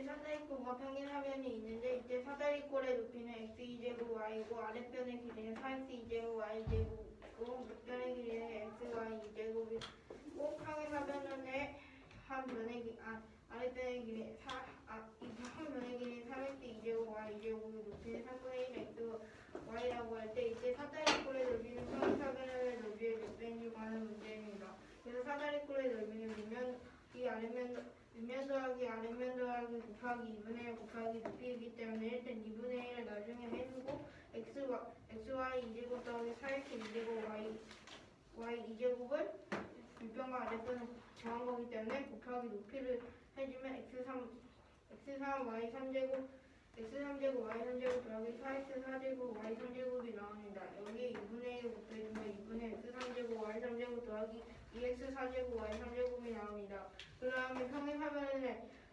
사다리꼴과 평행사변이 있는데 이때 사다리꼴의 높이는 x2제곱 y고 아랫변의 길이는 4x2제곱 y제곱이고 밑변의 길이는 xy 2제곱이고 평행사변의 한 변의 아랫변의 길이 한 변의 길이는 3x 2제곱 y 2제곱의 높이는 3분의 1 x y라고 할 때 이때 사다리꼴의 넓이는 평행사변의 넓이의 몇 배인지 구하는 문제입니다. 그래서 사다리꼴의 넓이는 밑면 더하기 아랫면 더하기 곱하기 2분의 1 곱하기 높이이기 때문에 일단 2분의 1을 나중에 해주고 xy 2제곱 더하기 4x 2제곱 y 2제곱을 밑변과 아랫변을 정한 거기 때문에 곱하기 높이를 해주면 x3 y 3제곱 x3제곱 y 3제곱 더하기 4x 4제곱 y 3제곱이 나옵니다. 여기에 2분의 1을 곱해주면 2분의 x3제곱 y 3제곱 더하기 2x 4제곱 y 3제곱이 나옵니다. 그 다음에 평행사변의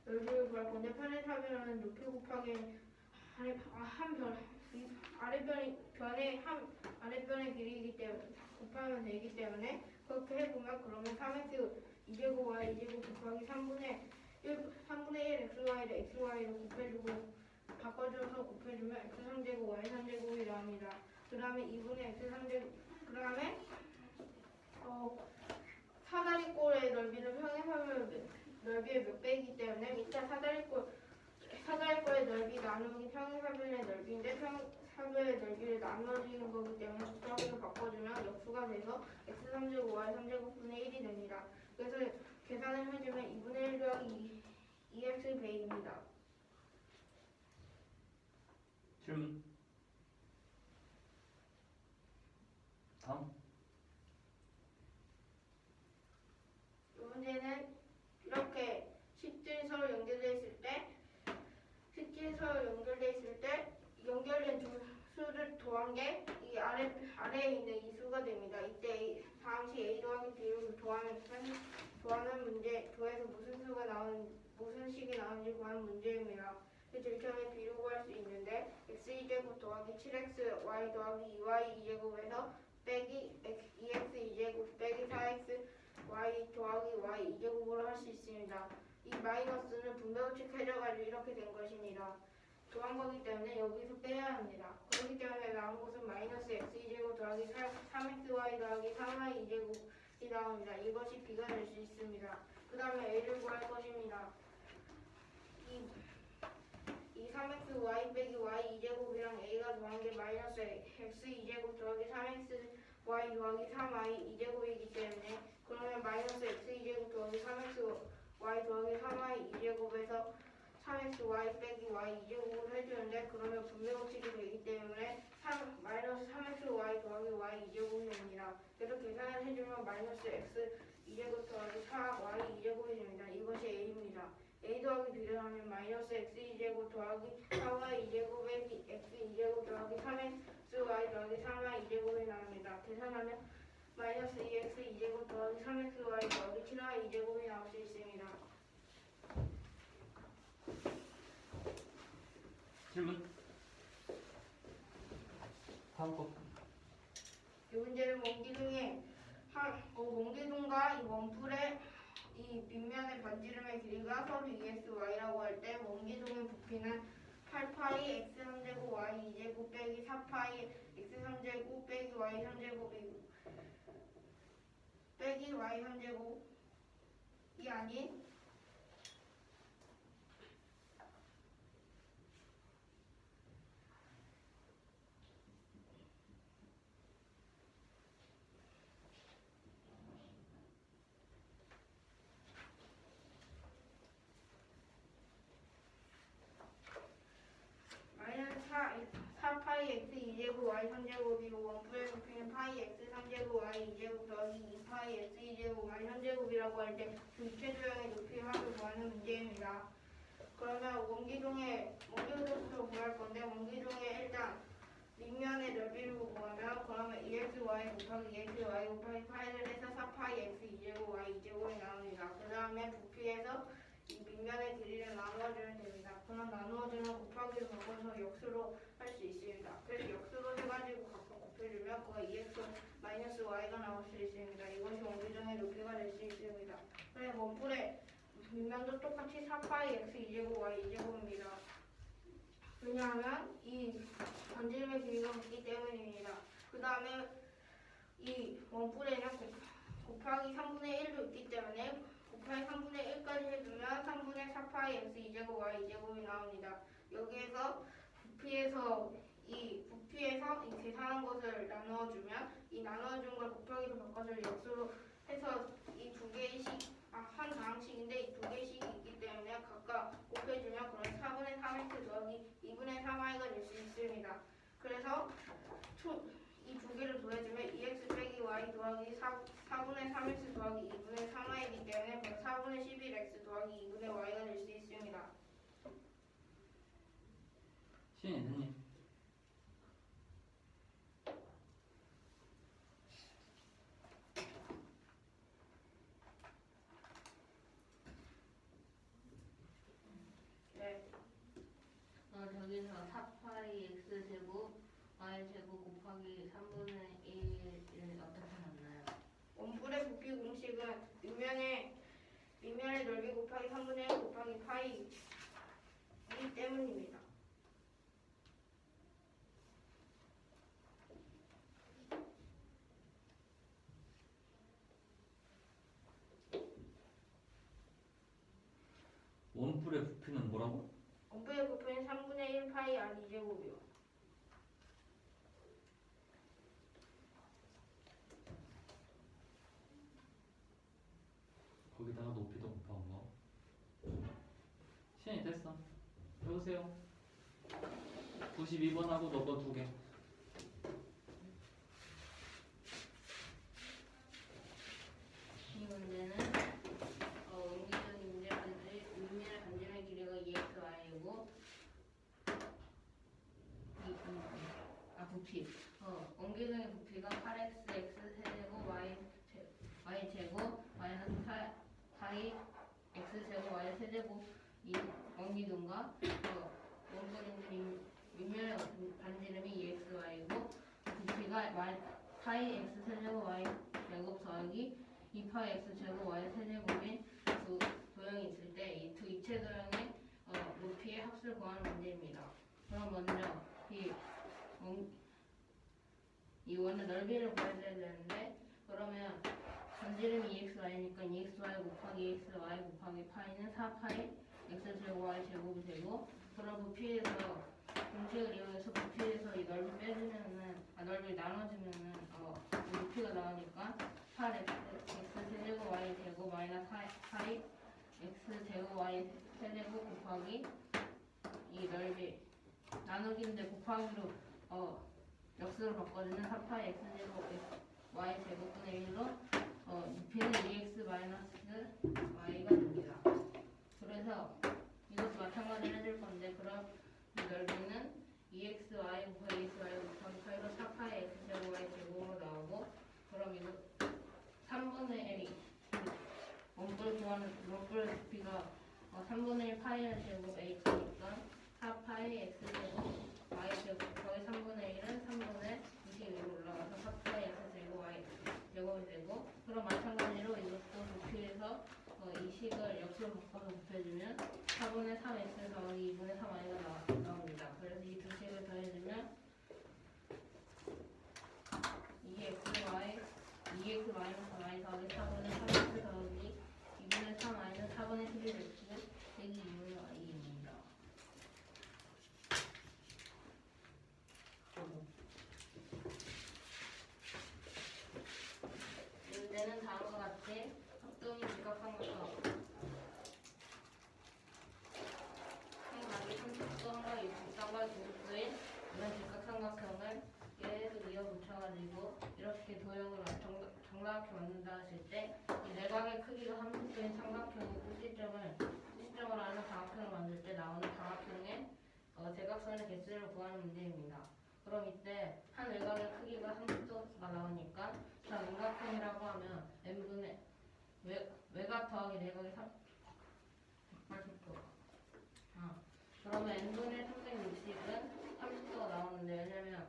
넓이를 구할 건데 평행사변은 높이 곱하기 아랫변의 길이이기 때문에 곱하면 되기 때문에 그렇게 해보면 그러면 3x 2제곱 y 2제곱 곱하기 3분의 1 xy를 xy로 곱해주고 바꿔줘서 곱해주면 x3제곱 y 3제곱이 나옵니다. 그 다음에 2분의 x 3제곱 그 다음에 사다리꼴의 넓이는 평행사변의 넓이의 몇 배이기 때문에 밑에 사다리꼴의 넓이 나누기 평행사변의 넓이인데 평행사변의 넓이를 나누어지는 거기 때문에 곱하기로 바꿔주면 역수가 돼서 x3제곱 y 3제곱분의 1이 됩니다. 그래서 계산을 해주면 2분의 1 더하기 2x 배입니다. 질문. 다음. 이 문제는 이렇게 식질서로 연결되어 있을 때 연결된 두 수를 더한 게 이 아래에 있는 이 수가 됩니다. 이때 다음시 a 더하기 b를 더하는 문제, 더해서 무슨 식이 나오는지 구하는 문제입니다. 제일 처음에 b를 구할 수 있는데 x2제곱 더하기 7x y 더하기 2y 2제곱에서 빼기 2x 2제곱 빼기 4x y 더하기 y 2제곱으로 할 수 있습니다. 이 마이너스는 분배법칙 해줘가지고 이렇게 된 것입니다. 더한 거기 때문에 여기서 빼야 합니다. 그렇기 때문에 나온 것은 마이너스 x2제곱 더하기 3xy 더하기 3y 2제곱이 나옵니다. 이것이 b가 될 수 있습니다. 그 다음에 a를 구할 것입니다. 이 3xy 빼기 y 2제곱이랑 a가 더한 게 마이너스 x2제곱 더하기 3xy 더하기 3y 2제곱이기 때문에 그러면 마이너스 x2제곱 더하기 3xy 더하기 3y 2제곱에서 3xy 빼기 y 2제곱을 해주는데 그러면 분배법칙이 되기 때문에 마이너스 3xy 더하기 y 2제곱이 됩니다. 그래서 계산을 해주면 마이너스 x 2제곱 더하기 4y 2제곱이 됩니다. 이것이 a입니다. a 더하기 b를 하면 마이너스 x 2제곱 더하기 4y 2제곱에 x 2제곱 더하기 3xy 더하기 3y 2제곱이 나옵니다. 계산하면 마이너스 2x 2제곱 더하기 3xy 더하기 7y 2제곱이 나올 수 있습니다. 질문. 다음 거. 이 문제는 원기둥과 이 원뿔의 이 밑면의 반지름의 길이가 서로 2xy라고 할 때 원기둥의 부피는 8파이 x3제곱 y 2제곱 빼기 4파이 x3제곱 빼기 y 3제곱이고 빼기 y 3제곱이 아닌 마이너스 4파이 x 2제곱 y 3제곱이고 원뿔의 부피는 파이 x 3제곱 y 2제곱 더하기 2파이 x 2제곱 y 3제곱이라고 할 때 주체조형의 높이 합을 구하는 문제입니다. 그러면 원기둥부터 구할 건데 원기둥의 일단 밑면의 넓이를 구하면 그러면 2xy 곱하기 2xy 곱하기 파이를 해서 4파이 x 2제곱 y 2제곱이 나옵니다. 그 다음에 부피에서 이 밑면의 길이를 나누어주면 됩니다. 그럼 나누어주면 곱하기로 바꿔서 역수로 할 수 있습니다. 그래서 역수로 해가지고 각각 곱해주면 그가 2x 마이너스 y가 나올 수 있습니다. 이것이 원기둥의 높이가 될 수 있습니다. 그래서 원뿔의 밑면도 똑같이 4파이 x 2제곱 y 2제곱입니다. 왜냐하면 이 반지름의 길이가 같기 때문입니다. 그 다음에 이 원뿔에는 곱하기 3분의 1도 있기 때문에 곱하기 3분의 1까지 해주면 3분의 4파이 x 2제곱 y 2제곱이 나옵니다. 여기에서 부피에서 이 계산한 것을 나누어주면 이 나누어준 걸 곱하기로 바꿔서 역수로 해서 이 두 개의 한 다항식인데 이 두 개의 식이 있기 때문에 각각 곱해주면 그런 4분의 3x 더하기 2분의 3y가 될 수 있습니다. 그래서 이 두 개를 더해주면 2x 빼기 y 더하기 4분의 3x 더하기 2분의 3y이기 때문에 그럼 4분의 11x 더하기 2분의 y가 될 수 있습니다. 시인이 됐니? 네. 저기서 4파이 x제곱 y제곱 곱하기 3분의 1을 어떻게 만나요? 원뿔의 부피 공식은 밑면의 넓이 곱하기 3분의 1 곱하기 파이이기 때문입니다. 원뿔의 부피는 뭐라고? 원뿔의 부피는 3분의 1 파이 r 2제곱이요. 거기다가 높이도 곱한 거. 시인이 됐어. 해보세요. 92번하고 너거 두 개. 이 문제는 옮기는 문제들이 밑면의 반지름의 길이가 2xy이고 부피 옮기는 부피가 8x x 세제곱 y 제곱 마이너스 4이 x 제곱 y 세제곱 이 옮기둥과 원거리는 밑면의 반지름이 2xy이고 부피가 파이 x 세제곱 y 제곱 더하기 2파이 x 제곱 y 세제곱인 두 도형이 있을 때 이 두 입체 도형의 높이의 합수를 구하는 문제입니다. 그럼 먼저 이 원의 넓이를 구해줘야 되는데 그러면 반지름이 2xy니까 2xy 곱하기 2xy 곱하기 파이는 4파이 x 제곱 y 제곱이 되고 그럼 부피에서 공식을 이용해서 부피에서 이 넓이 빼주면은 넓이 나눠주면은 부피가 나오니까 8x 세제곱 y 제곱 마이너스 4이 x 제곱 y 세제곱 곱하기 이 넓이 나누기인데 곱하기로 역수로 바꿔주면 4파이 x 제곱 y 제곱분의 1로 부피는 2x 마이너스 y가 됩니다. 그래서 이것도 마찬가지로 해줄 건데 그럼 이 넓이는 2xy 곱하기 2xy 곱하기 8로 4파이 x 제곱 y 제곱으로 나오고 그럼 이거 3분의 1이 원뿔 부피가 3분의 1 파이 제곱 h니까 4파이 x 제곱 y 제곱 곱하기 3분의 1은 3분의 22로 올라가서 4파이 x 제곱 y 제곱이 되고 그럼 마찬가지로 이것도 부피에서 이 식을 역수로 바꿔서 곱해주면 4분의 3x 더하기 2분의 3y가 나옵니다. 그래서 이 두 식을 더해주면 2x 마이너스 y 더하기 4분의 3x 더하기 2분의 3y는 4분의 11x 빼기 2분의 y입니다. 문제는 다음과 같이 합동이 직각삼각형 각이 30도과 60도과 90도인 이런 직각삼각형을 계속 이어붙여가지고 이렇게 도형을 정답게 만든다 했을 때 이 내각의 크기가 30도인 삼각형의 끝시점을 하는 다각형을 만들 때 나오는 다각형의 대각선의 개수를 구하는 문제입니다. 그럼 이때 한 외곽의 크기가 30도가 나오니까 자 삼각형이라고 하면 n분의 외곽 더하기 내각이 180도. 그러면 n분의 360은 30도가 나오는데 왜냐면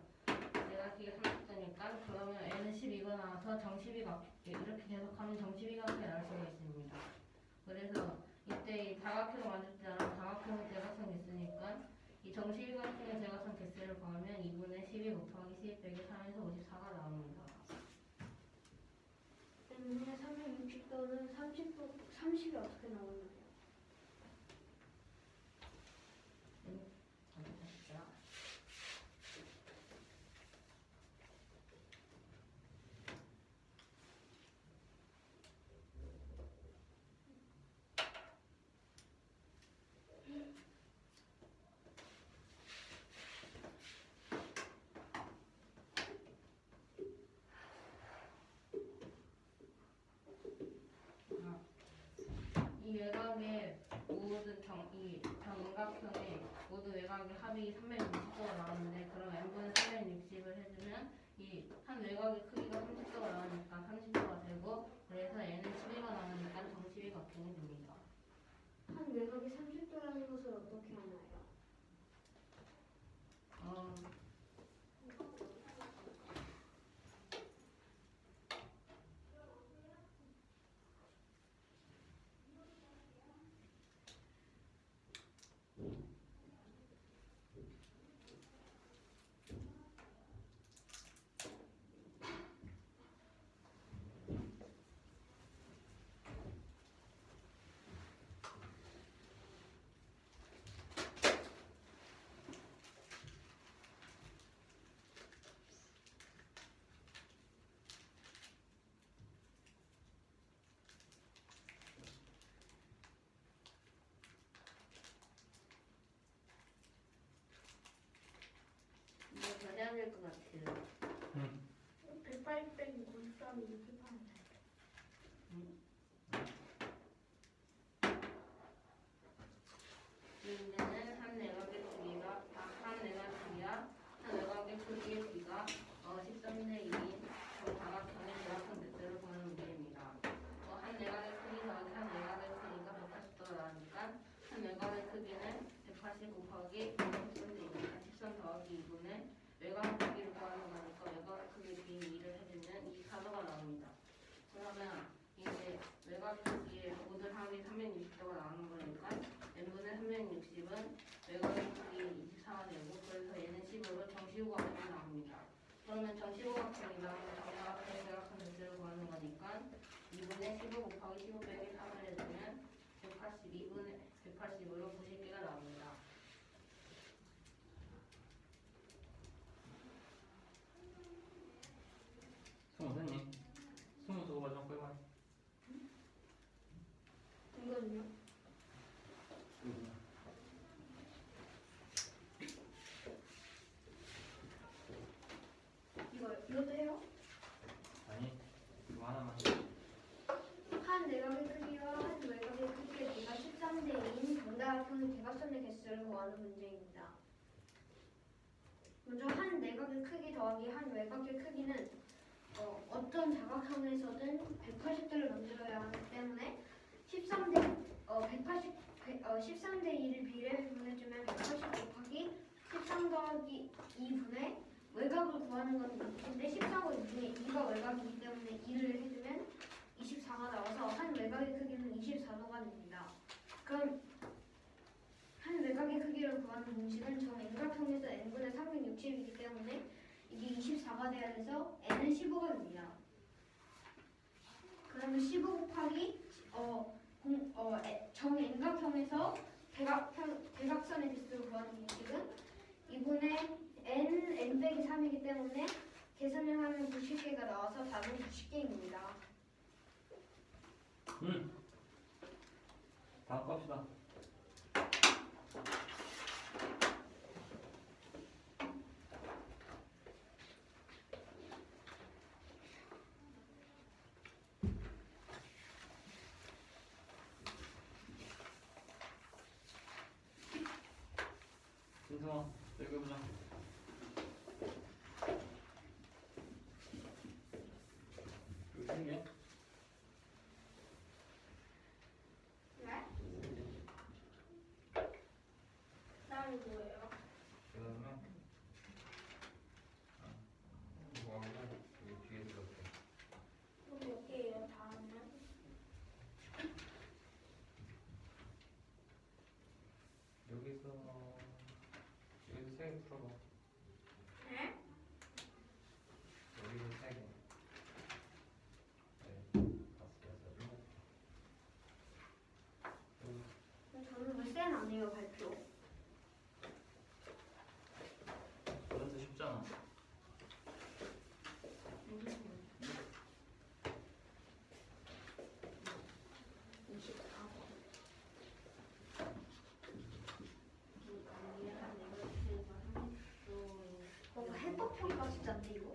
내각 크기가 30도니까 그러면 n은 12가 나와서 정십이각 이렇게 계속하면 정십이각이 나올 수가 있습니다. 그래서 이때 이 다각형을 만들 때는 다각형의 대각선 개수니까 이 정시일각형의 대각선 개수를 구하면 2분의 12 곱하기 12 빼기 3에서 54가 나옵니다. n분의 360도는 30이 어떻게 나오나요? 알겠습니다. 이 외곽의 모든 이 정각형의 모든 외곽의 합이 360도가 나오는데 그럼 n분의 360을 해주면 이 한 외곽의 크기가 30도가 나오니까 30도가 되고 그래서 n은 12가 나오니까 정시일각형이 됩니다. 한 외곽이 30도라는 것을 어떻게 하나요? 어, 이거 더 해야 될 것 같아요. 180 빼기 93이 이렇게 파면 돼. 문제는 한 내각의 크기가 한 외곽의 크기의 비가 13대 2인 정다각형의 대각선 대표를 구하는 문제입니다. 한 내각의 크기 더하기 한 내각의 크기가 180도가 나오니까 한 외곽의 크기는 180 곱하기 13대 2니까 13 더하기 2분의 외곽 크기를 구하는 거니까 외곽 크기 비인 2를 해주면 24도가 나옵니다. 그러면 이제 외곽 크기의 모든 합이 360도가 나오는 거니까 n분의 360은 외곽의 크기 24가 되고 그래서 얘는 10으로 정시호각형이 나옵니다. 그러면 정시호각형이 나오면 정사각형의 대각선 대수를 구하는 거니까 2분의 15 곱하기 15 빼기 3을 해주면 182분의 180으로 90개가 나옵니다. 승우 선생님. 승우 저거 마지막 거 해봐요. 이거는요? 이것도 해요? 아니 이거 하나만. 한 내각의 크기와 한 외곽의 크기의 비가 13대 2인 정다각형의 대각선의 개수를 구하는 문제입니다. 먼저 한 내각의 크기 더하기 한 외곽의 크기는 어떤 다각형에서든 180도를 만들어야 하기 때문에 13대 2를 비례를 구해주면 180 곱하기 13 더하기 2분의 외곽을 구하는 건 2인데 14고 2분의 2가 외곽이기 때문에 2를 해주면 24가 나와서 한 외곽의 크기는 24도가 됩니다. 그럼 한 외곽의 크기를 구하는 공식은 정 n각형에서 n분의 360이기 때문에 이게 24가 돼야 돼서 n은 15가 됩니다. 그러면 15 곱하기 정 n각형에서 대각선의 개수를 구하는 공식은 2분의 n 빼기 3이기 때문에 계산을 하면 90개가 나와서 답은 90개입니다. 다음 갑시다. 진성아, 읽어보자. 이거 세 개? 네? 다음이 뭐예요? 그다음에 이거 하고 여기 뒤에 이렇게 몇 개예요? 다음은? 여기서 세개 풀어봐. 네? 여기서 3개. 네, 5, 6, 7. 저는 왜센안 해요 발표? 그래서 쉽잖아. 뭔가 해법 평가 진짜인데 이거?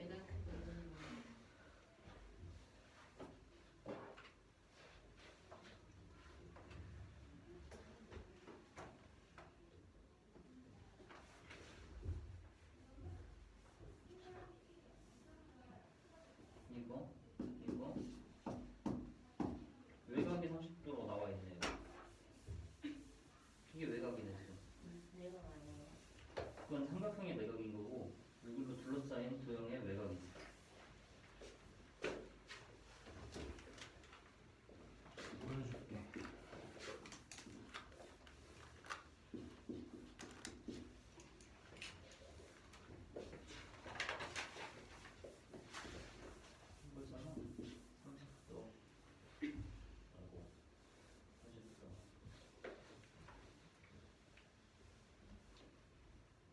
이거 외곽이 30도로 나와 있네요. 이게 외곽이네 지금. 내가 아니에요. 그건 삼각형의 외곽인 거고 이걸로 둘러싸인 도형의 외곽이지. 보여줄게. 이거잖아. 30도. 아이고. 30도.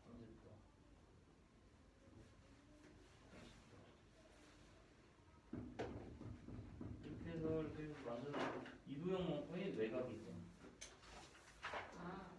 30도. 이렇게 해서 만들어 이도형의 외곽이지. 아,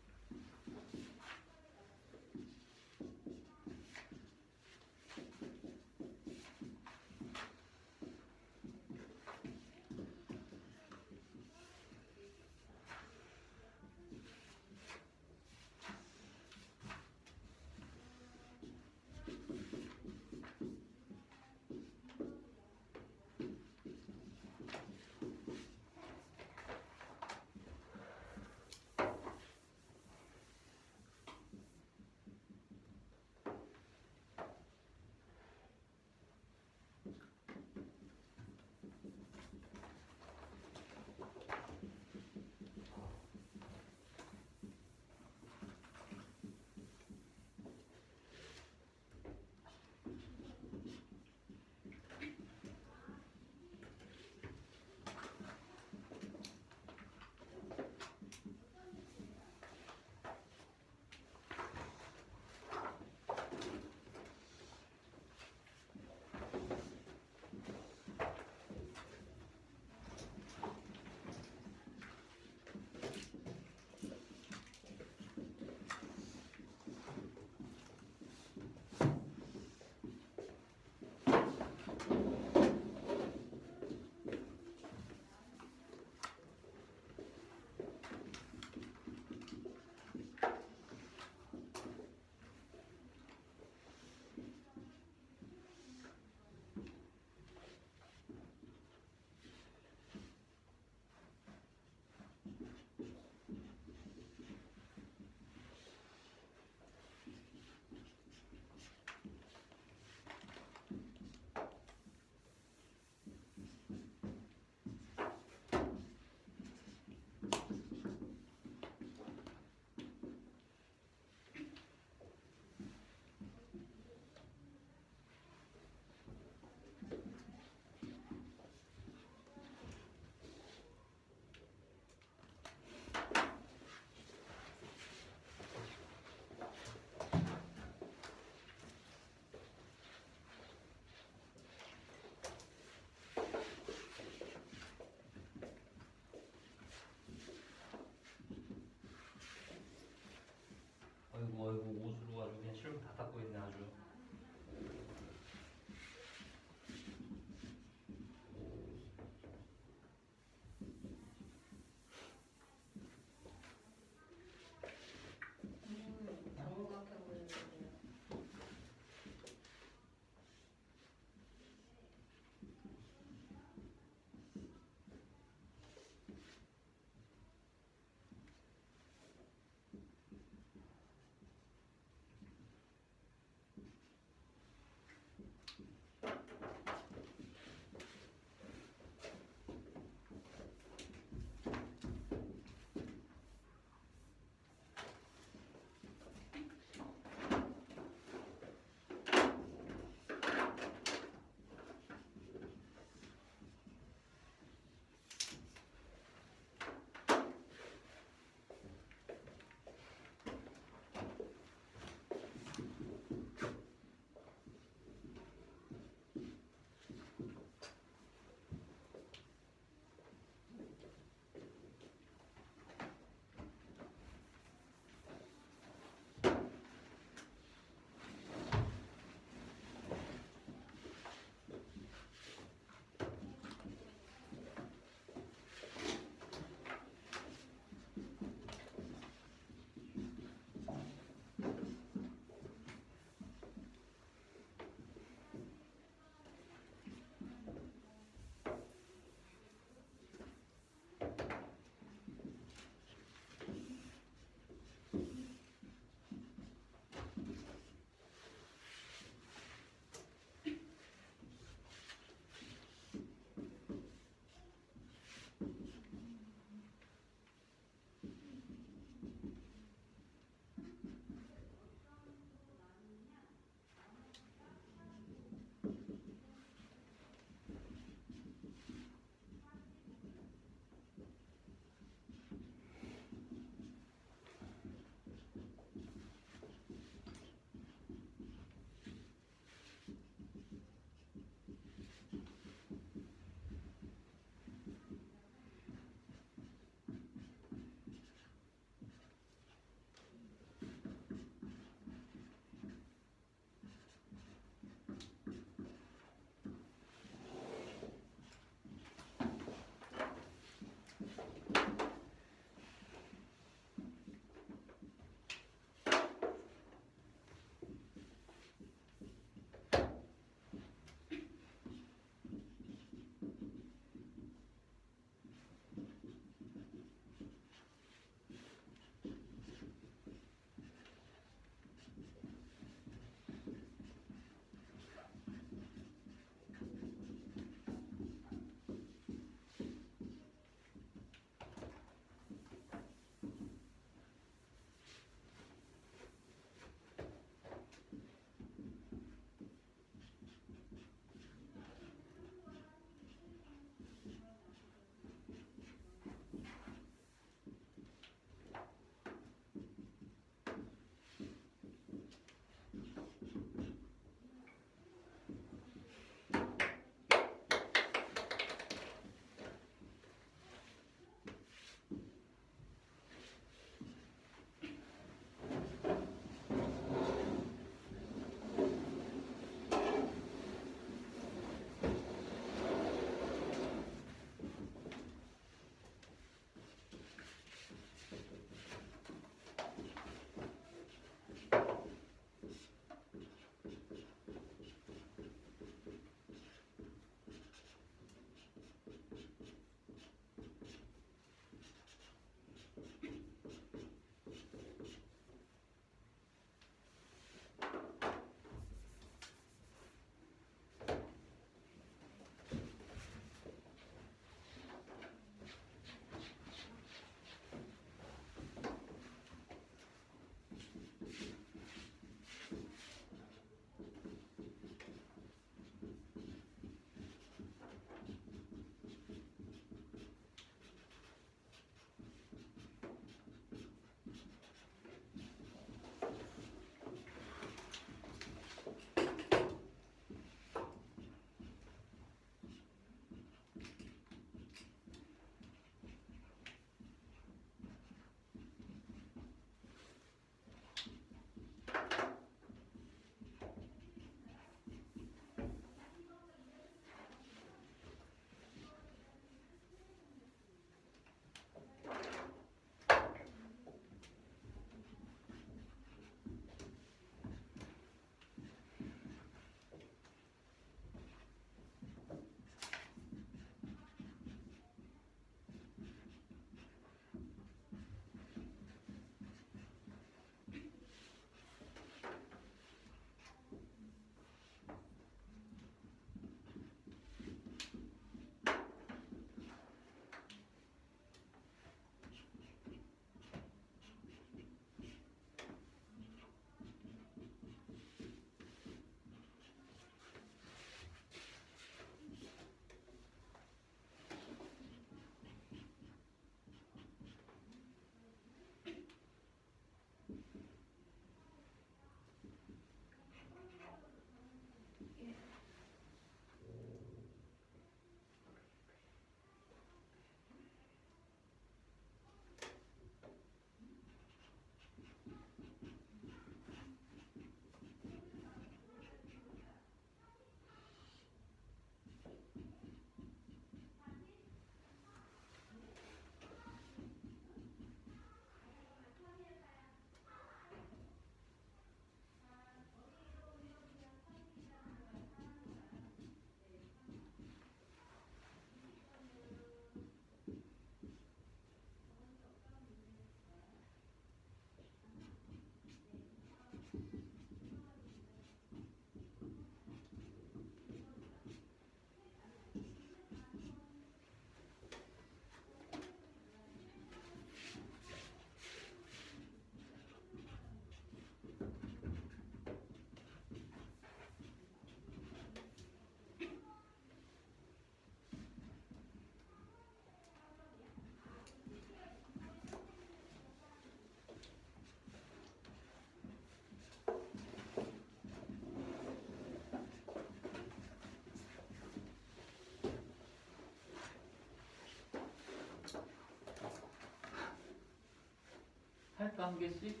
할까 한 개씩?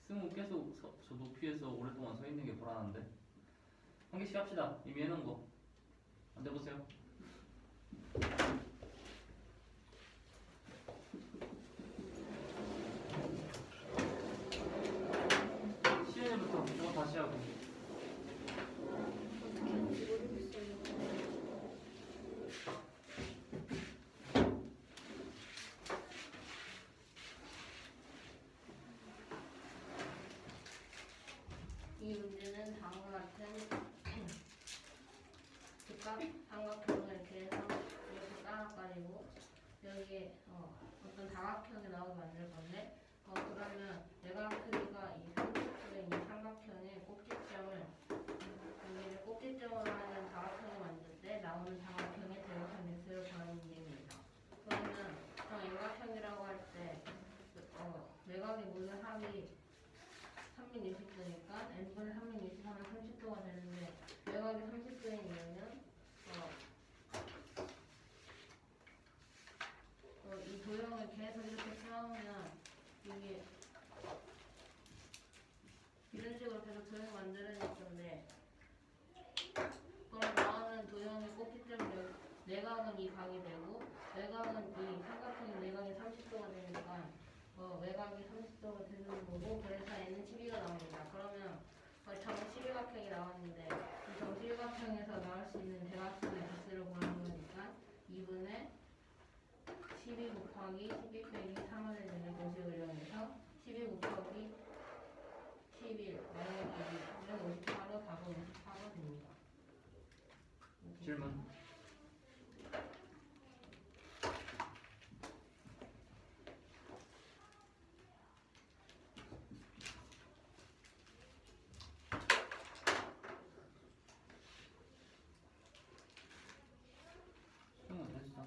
승우 계속 저 높이에서 오랫동안 서 있는 게 불안한데. 한 개씩 합시다. 이미 해놓은 거. 앉아보세요. 시연이부터 그거 다시 하고. 어떻게 하는지 모르겠어요. 이 문제는 다음과 같은 즉각 삼각형을 이렇게 해서 이렇게 깔아가지고 여기에 어떤 다각형이 나오게 만들 건데 그러면 내각 크기가 이 30도인 이 삼각형의 꼭지점을 여기를 꼭지점으로 하는 다각형을 만들 때 나오는 다각형의 대각형 개수를 구하는 문제입니다. 그러면 삼각형이라고 할 때 내각의 모든 합이 360도니까 n분의 360하면 30도가 되는데 내각이 30도인 이유는 이 도형을 계속 이렇게 쌓으면 이게 이런 식으로 계속 도형 만들어질 건데 그럼 나오는 도형의 꼭지점을 내각은 이 각이 되고 외곽은 이 삼각형의 내각이 30도가 되니까 외곽이 30도가 되는 거고 그래서 n은 12가 나옵니다. 그러면 정시각형이 나왔는데 이 정시각형에서 나올 수 있는 대각선의 개수를 구하는 거니까 2분의 12 곱하기 12 빼기 3을 되는 공식을 이용해서 12 곱하기 11 마이너스 54로 답은 54가 됩니다. 질문. 됐어.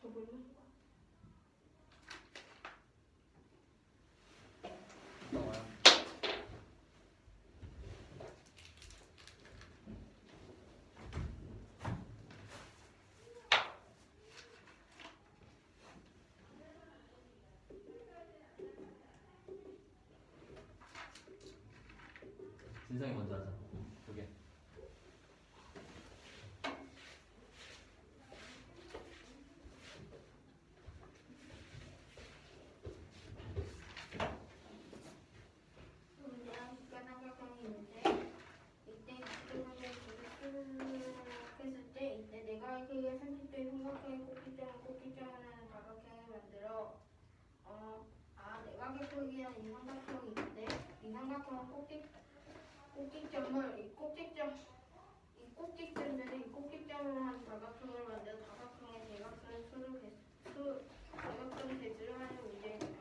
더 볼래? 나와요. 진성이 먼저 하자. 두 개. 문제랑 삼각형이 있는데 이때 했을 때 이때 내각의 크기가 30도의 삼각형의 꼭지점을 하는 다각형을 만들어 내각의 크기는 이 삼각형이 있는데 이 삼각형은 꼭지점을 이 꼭지점으로 한 다각형을 만들어 다각형의 대각선 대각점 개수를 하는 문제입니다.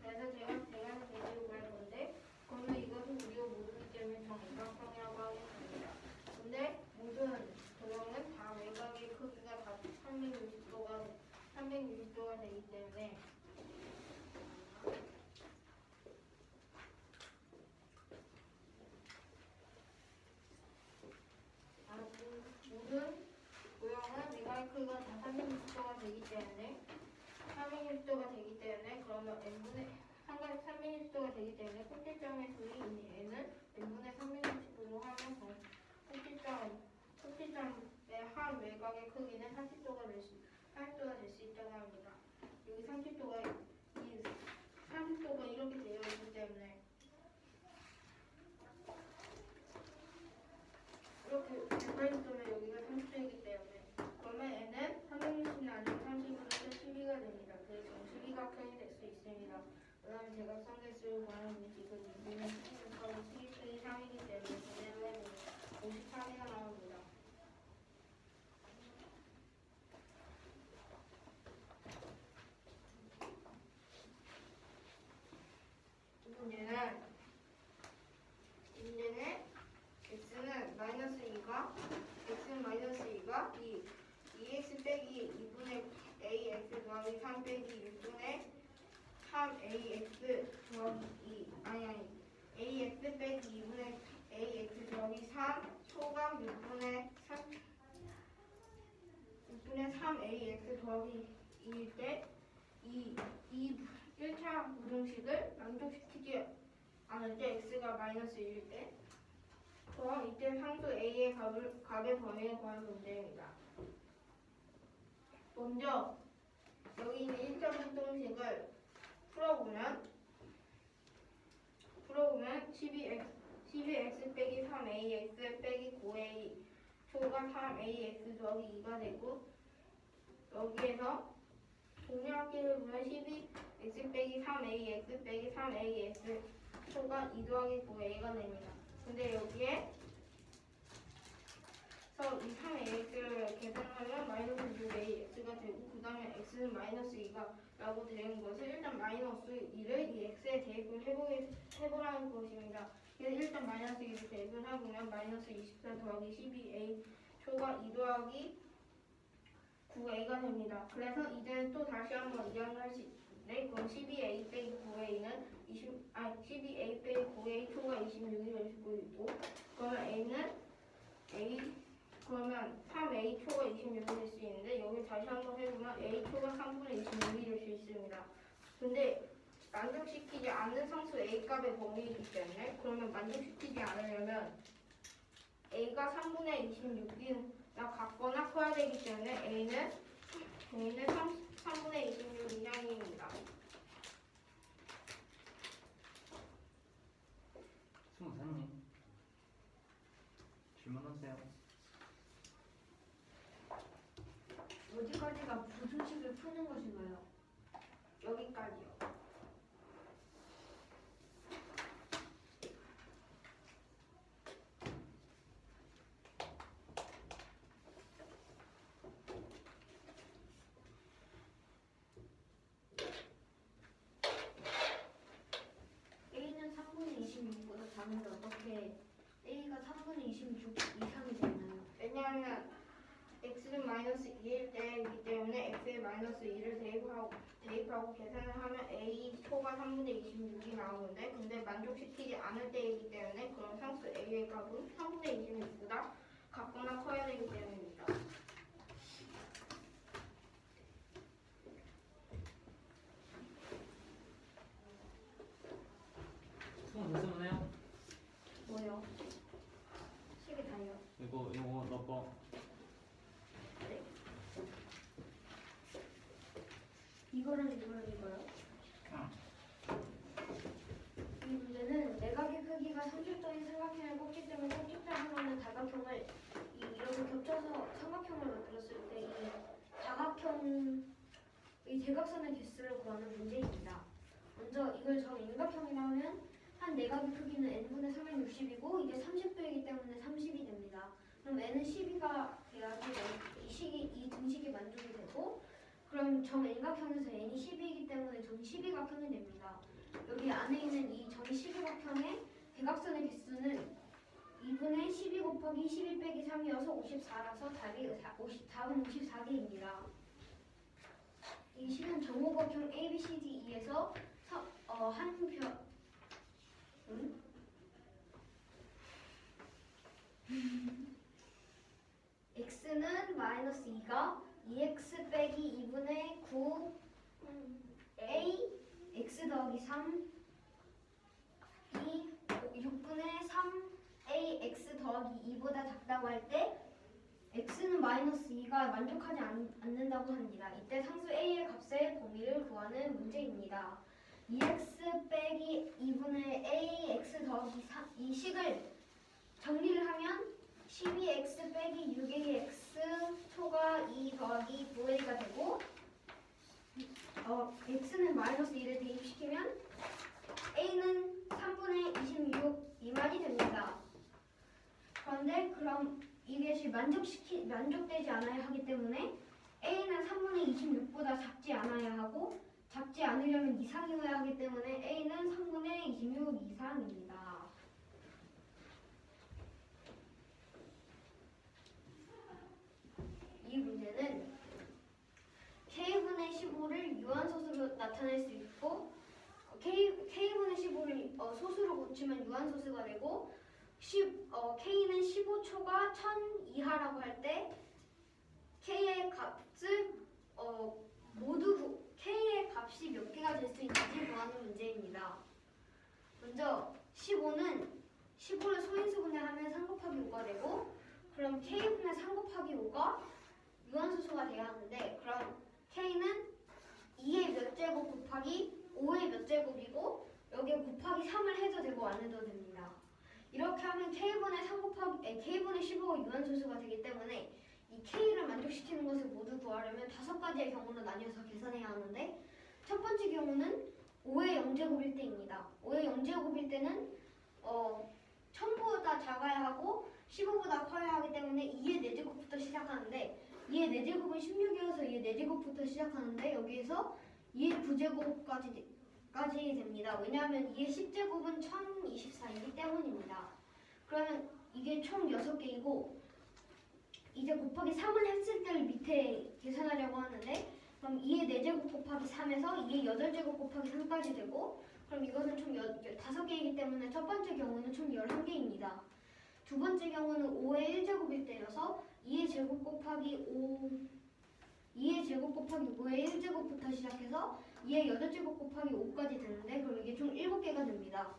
그래서 제가 개수를 구할 건데 그러면 이것은 우리가 모르기 때문에 정삼각형이라고 하겠습니다. 근데 모든 도형은 다 외곽의 크기가 다 360도가 되기 때문에 모든 도형은 외곽의 크기가 다 360도가 되기 때문에 그러면 n분의 360도가 되기 때문에 꼭지점의 수인 n은 n분의 360으로 하면 꼭지점의 한 외곽의 크기는 30도가 될 수 있다고 합니다. 여기 30도가 이렇게 되어 있기 때문에 이렇게 180도면 여기가 30도이기 때문에 그러면 n은 360 나누기 30으로 해서 12가 됩니다. 그래서 정시각형이 될 수 있습니다. 그다음에 대각선 개수를 구하는 문제는 2분의 12 빼기 3이기 때문에 그대로 해도 53이가 나옵니다. 문제는 x는 마이너스 2가 이 2x 빼기 2분의 ax 더하기 3 빼기 6분의 3ax 더하기 2 ax 빼기 2분의 ax 더하기 3 초가 6분의 3ax 더하기 2일 때 이 1차 부등식을 만족시키지 않을 때 x가 마이너스 1일 때 그럼 이때 상수 a의 값의 범위에 관한 문제입니다. 먼저 여기 있는 1차 부등식을 풀어보면 12x 빼기 3ax 빼기 9a 초가 3ax 더하기 2가 되고 여기에서 동일하기를 보면 12x 빼기 3ax 빼기 3ax 초가 2 더하기 9a가 됩니다. 근데 여기에 이 3ax를 계산하면 마이너스 6ax가 되고 그 다음에 x는 마이너스 2가 라고 되는 것을 일단 마이너스 2를 이 x에 대입을 해보라는 것입니다. 그래서 일단 마이너스 2를 대입을 해보면 마이너스 24 더하기 12a 초가 2 더하기 9a가 됩니다. 그래서 이제는 또 다시 한번 이항할 수 있는데 그럼 12a 빼기 9a는 12a 빼기 9a 초가 26이 될 수 있고 그러면 3a 초가 26이 될 수 있는데 여기 다시 한번 해보면 a 초가 3분의 26이 될 수 있습니다. 근데 만족시키지 않는 상수 a 값의 범위이기 때문에 그러면 만족시키지 않으려면 a가 3분의 26이나 같거나 커야 되기 때문에 a는 3분의 26 이상입니다. 24님 질문하세요. 어디까지가 부등식을 푸는 것인가요? 여기까지요. A는 3분의 26보다 작은데 어떻게 A가 3분의 26 이상이 되나요? 왜냐하면 x는 마이너스 2일 때이기 때문에 x에 마이너스 2를 대입하고 계산을 하면 a 초가 3분의 26이 나오는데 근데 만족시키지 않을 때이기 때문에 그런 상수 a의 값은 3분의 26보다 같거나 커야 되기 때문입니다. 질문해요. 뭐요? 시계 다요. 이거 너 거. 이거랑 이거요? 이 문제는 내각의 크기가 30도인 삼각형을 꼽기 때문에 꼭지점을 하는 다각형을 이렇게 겹쳐서 삼각형을 만들었을 때 이 다각형 이 대각선의 개수를 구하는 문제입니다. 먼저 이걸 정인각형이라 하면 한 내각의 크기는 n분의 3의 60이고 이게 30도이기 때문에 30이 됩니다. 그럼 n은 12가 돼야지 이 등식이 만족이 되고 그럼 정인각형에서 n이 12이기 때문에 정 12각형이 됩니다. 여기 안에 있는 이 정 12각형의 대각선의 개수는 2분의 12 곱하기 12 빼기 3이어서 54라서 답은 54개입니다. 이 식은 정오각형 ABCDE에서 x는 마이너스 2가 2x 빼기 2분의 9 a x 더하기 3 이 6분의 3 a x 더하기 2보다 작다고 할 때 x는 마이너스 2가 만족하지 않는다고 합니다. 이때 상수 a의 값의 범위를 구하는 문제입니다. 2x 빼기 2분의 a x 더하기 3 이 식을 정리를 하면 12x 빼기 6ax 초가 2 더하기 9a가 되고 x는 마이너스 2를 대입시키면 a는 3분의 26 이만이 됩니다. 그런데 그럼 이것이 만족되지 않아야 하기 때문에 a는 3분의 26보다 작지 않아야 하고 작지 않으려면 이상이어야 하기 때문에 a는 3분의 26 이상입니다. 이 문제는 k분의 15를 유한소수로 나타낼 수 있고 k분의 15를 소수로 고치면 유한소수가 되고 K는 15초가 1000 이하라고 할 때 K의 값을 모두 K의 값이 몇 개가 될 수 있는지 구하는 문제입니다. 먼저 15를 소인수분해 하면 3 곱하기 5가 되고, 그럼 K분의 3 곱하기 5가 유한수소가 돼야 하는데, 그럼 K는 2의 몇 제곱 곱하기 5의 몇 제곱이고, 여기에 곱하기 3을 해도 되고 안 해도 됩니다. 이렇게 하면 K분의 15가 유한수소가 되기 때문에 이 K를 만족시키는 것을 모두 구하려면 5가지의 경우로 나뉘어서 계산해야 하는데, 첫 번째 경우는 5의 0제곱일 때입니다. 5의 0제곱일 때는 1000보다 작아야 하고 15보다 커야 하기 때문에 2의 4제곱부터 시작하는데, 2의 4제곱은 16이어서 2의 4제곱부터 시작하는데 여기에서 2의 9제곱까지 됩니다. 왜냐하면 2의 10제곱은 1024이기 때문입니다. 그러면 이게 총 6개이고, 이제 곱하기 3을 했을 때를 밑에 계산하려고 하는데, 그럼 2의 4제곱 곱하기 3에서 2의 8제곱 곱하기 3까지 되고, 그럼 이것은 총 5개이기 때문에 첫 번째 경우는 총 11개입니다. 두 번째 경우는 5의 1제곱일 때여서 2의 제곱 곱하기 5의 1제곱부터 시작해서 2의 8제곱 곱하기 5까지 되는데, 그럼 이게 총 7개가 됩니다.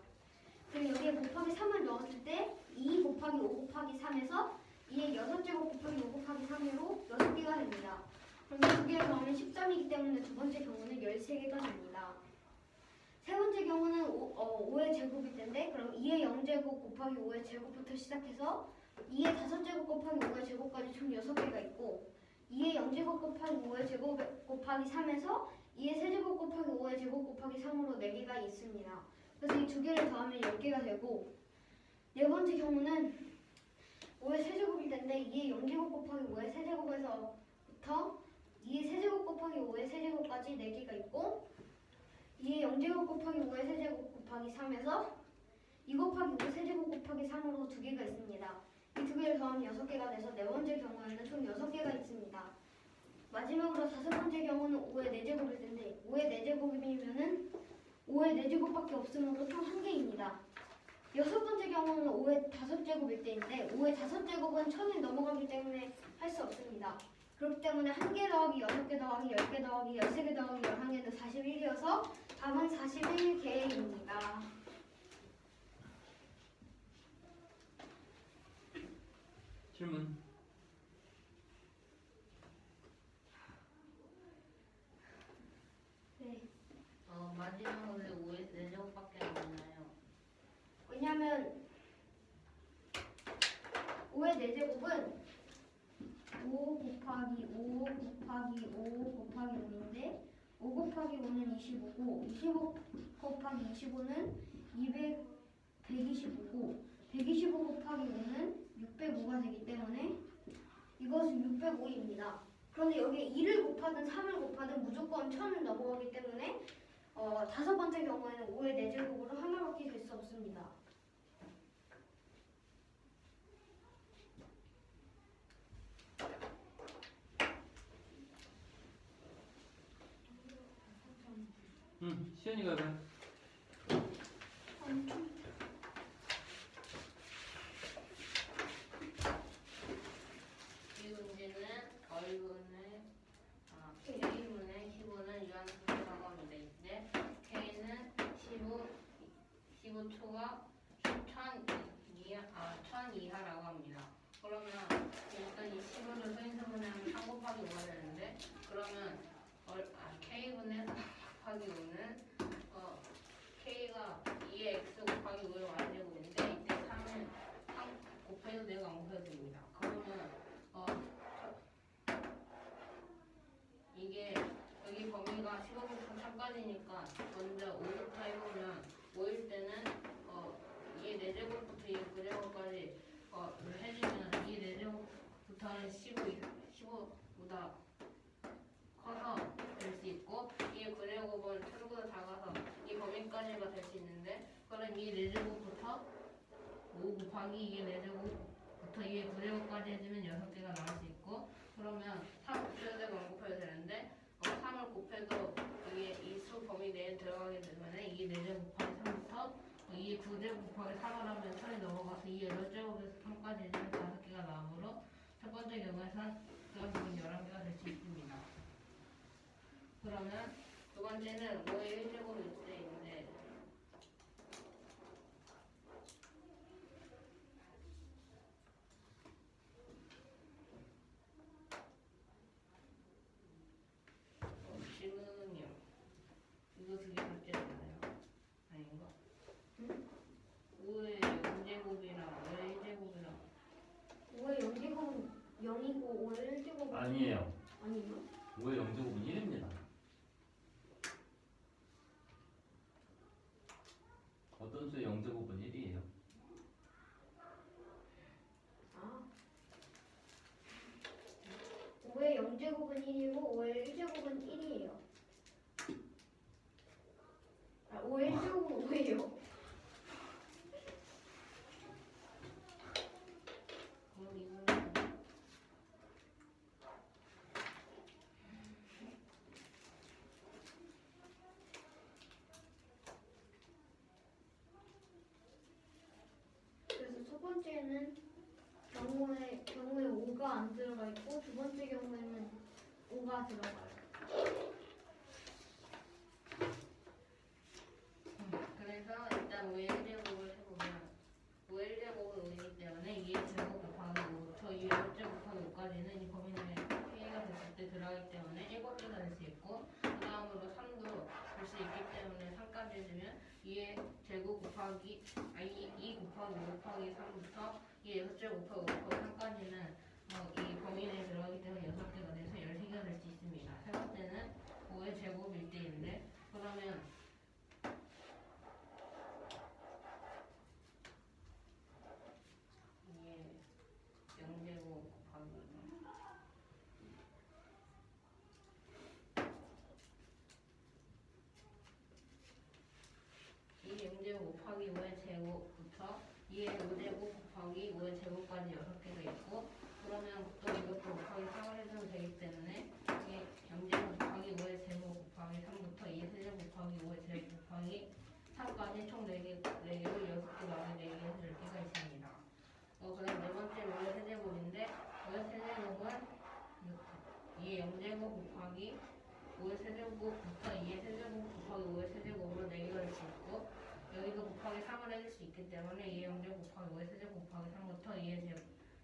그리고 여기에 곱하기 3을 넣었을 때 2 곱하기 5 곱하기 3에서 2의 6제곱 곱하기 5 곱하기 3으로 6개가 됩니다. 그럼 이 두 개를 더하면 13이기 때문에 두 번째 경우는 13개가 됩니다. 세 번째 경우는 5의 제곱일 텐데, 그럼 2의 0제곱 곱하기 5의 제곱부터 시작해서 2의 5제곱 곱하기 5의 제곱까지 총 6개가 있고, 2의 0제곱 곱하기 5의 제곱 곱하기 3에서 2의 세제곱 곱하기 5의 제곱 곱하기 3으로 4개가 있습니다. 그래서 이 두 개를 더하면 10개가 되고, 네 번째 경우는 5의 세제곱일 텐데 2의 0제곱 곱하기 5의 세제곱에서부터 2의 세제곱 곱하기 5의 세제곱까지 4개가 있고, 2의 0제곱 곱하기 5의 세제곱 곱하기 3에서 2 곱하기 5 세제곱 곱하기 3으로 2개가 있습니다. 이 두 개를 더하면 6개가 돼서 네 번째 경우에는 총 6개가 있습니다. 마지막으로 다섯 번째 경우는 5의 4제곱일 텐데, 5의 4제곱이면은 5의 4제곱밖에 없으므로 총 1개입니다. 여섯 번째 경우는 5의 5제곱일 때인데, 5의 5제곱은 1000이 넘어가기 때문에 할 수 없습니다. 그렇기 때문에 1개 더하기 6개 더하기 10개 더하기 13개 더하기 11개는 41이어서 답은 41개입니다. 질문. 네. 마지막으로 5의 4제곱밖에 안 나요. 왜냐면 5의 4제곱은 5 곱하기 5 곱하기 5 곱하기 5인데, 5 곱하기 5는 25고, 25 곱하기 25는 125고, 125 곱하기 5는 605가 되기 때문에 이것은 605입니다. 그런데 여기에 2를 곱하든 3을 곱하든 무조건 1000을 넘어가기 때문에 다섯 번째 경우에는 5의 4제곱으로 하나밖에 될 수 없습니다. 시연이가 왜? 이 문제는 K분의 15는 유한수소라고 합니다. 이제 K는 15초가 1000 이하라고 합니다. 그러면 일단 이 15를 소인수분해하면 3 곱하기 5가 되는데, 그러면 K분의 3 곱하기 5는 K가 2의 X 곱하기 5의 Y제곱인데, 이때 3은 3 곱해도 되고 안 곱해도 됩니다. 그러면 이게 여기 범위가 15부터 1000까지니까 먼저 5부터 해보면 5일 때는 2의 4제곱부터 2의 9제곱까지 해주면 2의 4제곱부터는 15보다 커서 될 수 있고, 2의 9제곱은 1000보다 작아서 이 범위까지가 될 수 있는데, 그럼 2의 4제곱부터 5 곱하기 2의 4제곱부터 2의 9제곱까지 해주면 6개가 나올 수 있고, 그러면 3 곱해도 되고 안 곱해도 되는데, 3을 곱해도 이게 이 수 범위 내에 들어가게 되면 2의 4제곱 곱하기 3부터 2의 9제곱 곱하기 3을 하면 1000이 넘어가서 2의 그건 11개가 될 수 있습니다. 그러면 두 번째는 5의 1제곱일 때인데 지금요. 이거 두 개 같잖아요. 아닌가? 5의 0제곱이랑 5의 1제곱이랑 5의 0제곱은 0이고 5의 1제곱은 아니에요. 아니요? 5의 0제곱은 1입니다. 어떤 수의 0제곱은 1이에요? 아 5의 0제곱은 1이고 5의 1제곱은 1이에요. 아 5의 1제곱은 5예요. 그럼 이거는 그래서 첫 번째는 경우에 5가 안 들어가 있고 두 번째 경우에는 5가 들어가요. 그래서 일단 5의 1제곱을 해보면 5의 1제곱은 5이기 때문에 2의 제곱 곱하기 5부터 2의 1제곱 곱하기 5까지는 이 범위 내에 K가 됐을 때 들어가기 때문에 7개가 될 수 있고 그 다음으로 3도 될 수 있기 때문에 3까지 해주면 2의 제곱 곱하기 2 곱하기 5 곱하기 3부터 2의 6제곱 곱하기 5 곱하기 3까지는 이 범위 내에 들어가기 때문에 6개가 돼서 13개가 될 수 있습니다. 세 번째는 5의 제곱일 때인데 그러면 이게 0제곱 곱하기 이 0제곱 곱하기 5의 제곱부터 2의 5제곱 곱하기 5의 제곱까지 6개가 있고 그러면 또 이것도 곱하기 3을 해줘도 되기 때문에 이게 0제곱 곱하기 5의 제곱 곱하기 3부터 2의 세제곱 곱하기 5의 제곱 곱하기 3까지 총 4개로 6개 나오게 4개에서 10개가 있습니다. 그 다음 네 번째 5의 세제곱인데 5의 세제곱은 2의 0제곱 곱하기 5의 세제곱부터 2의 세제곱 곱하기 5의 세제곱으로 4개가 될 수 있고 여기도 곱하기 3을 해줄 수 있기 때문에 2의 0제곱 곱하기 5의 세제곱 곱하기 3부터 2의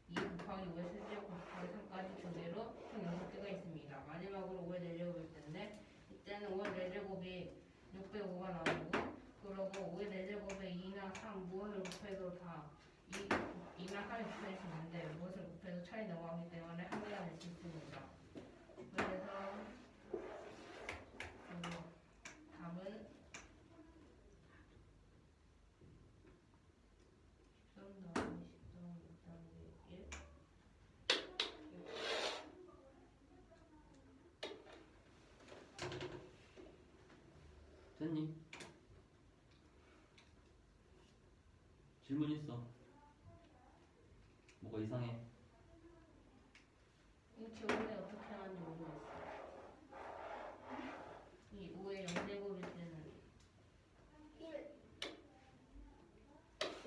2 곱하기 5의 세제곱 곱하기 3까지 2개로 총 6개가 있습니다. 마지막으로 5의 4제곱일 텐데 이때는 5의 4제곱이 605가 나오고 그러고 5의 4제곱에 2나 3 무엇을 곱해도 다 2나 3이 곱해질 수 있는데 무엇을 곱해도 차이 넘어가기 때문에 한 개가 될 수 있습니다. 그래서 답은 13 더하기 10 더하기 6 됐니? 질문 있어? 뭐가 이상해? 이 지원이 어떻게 하는지 모르겠어. 이 5의 0제곱일 때는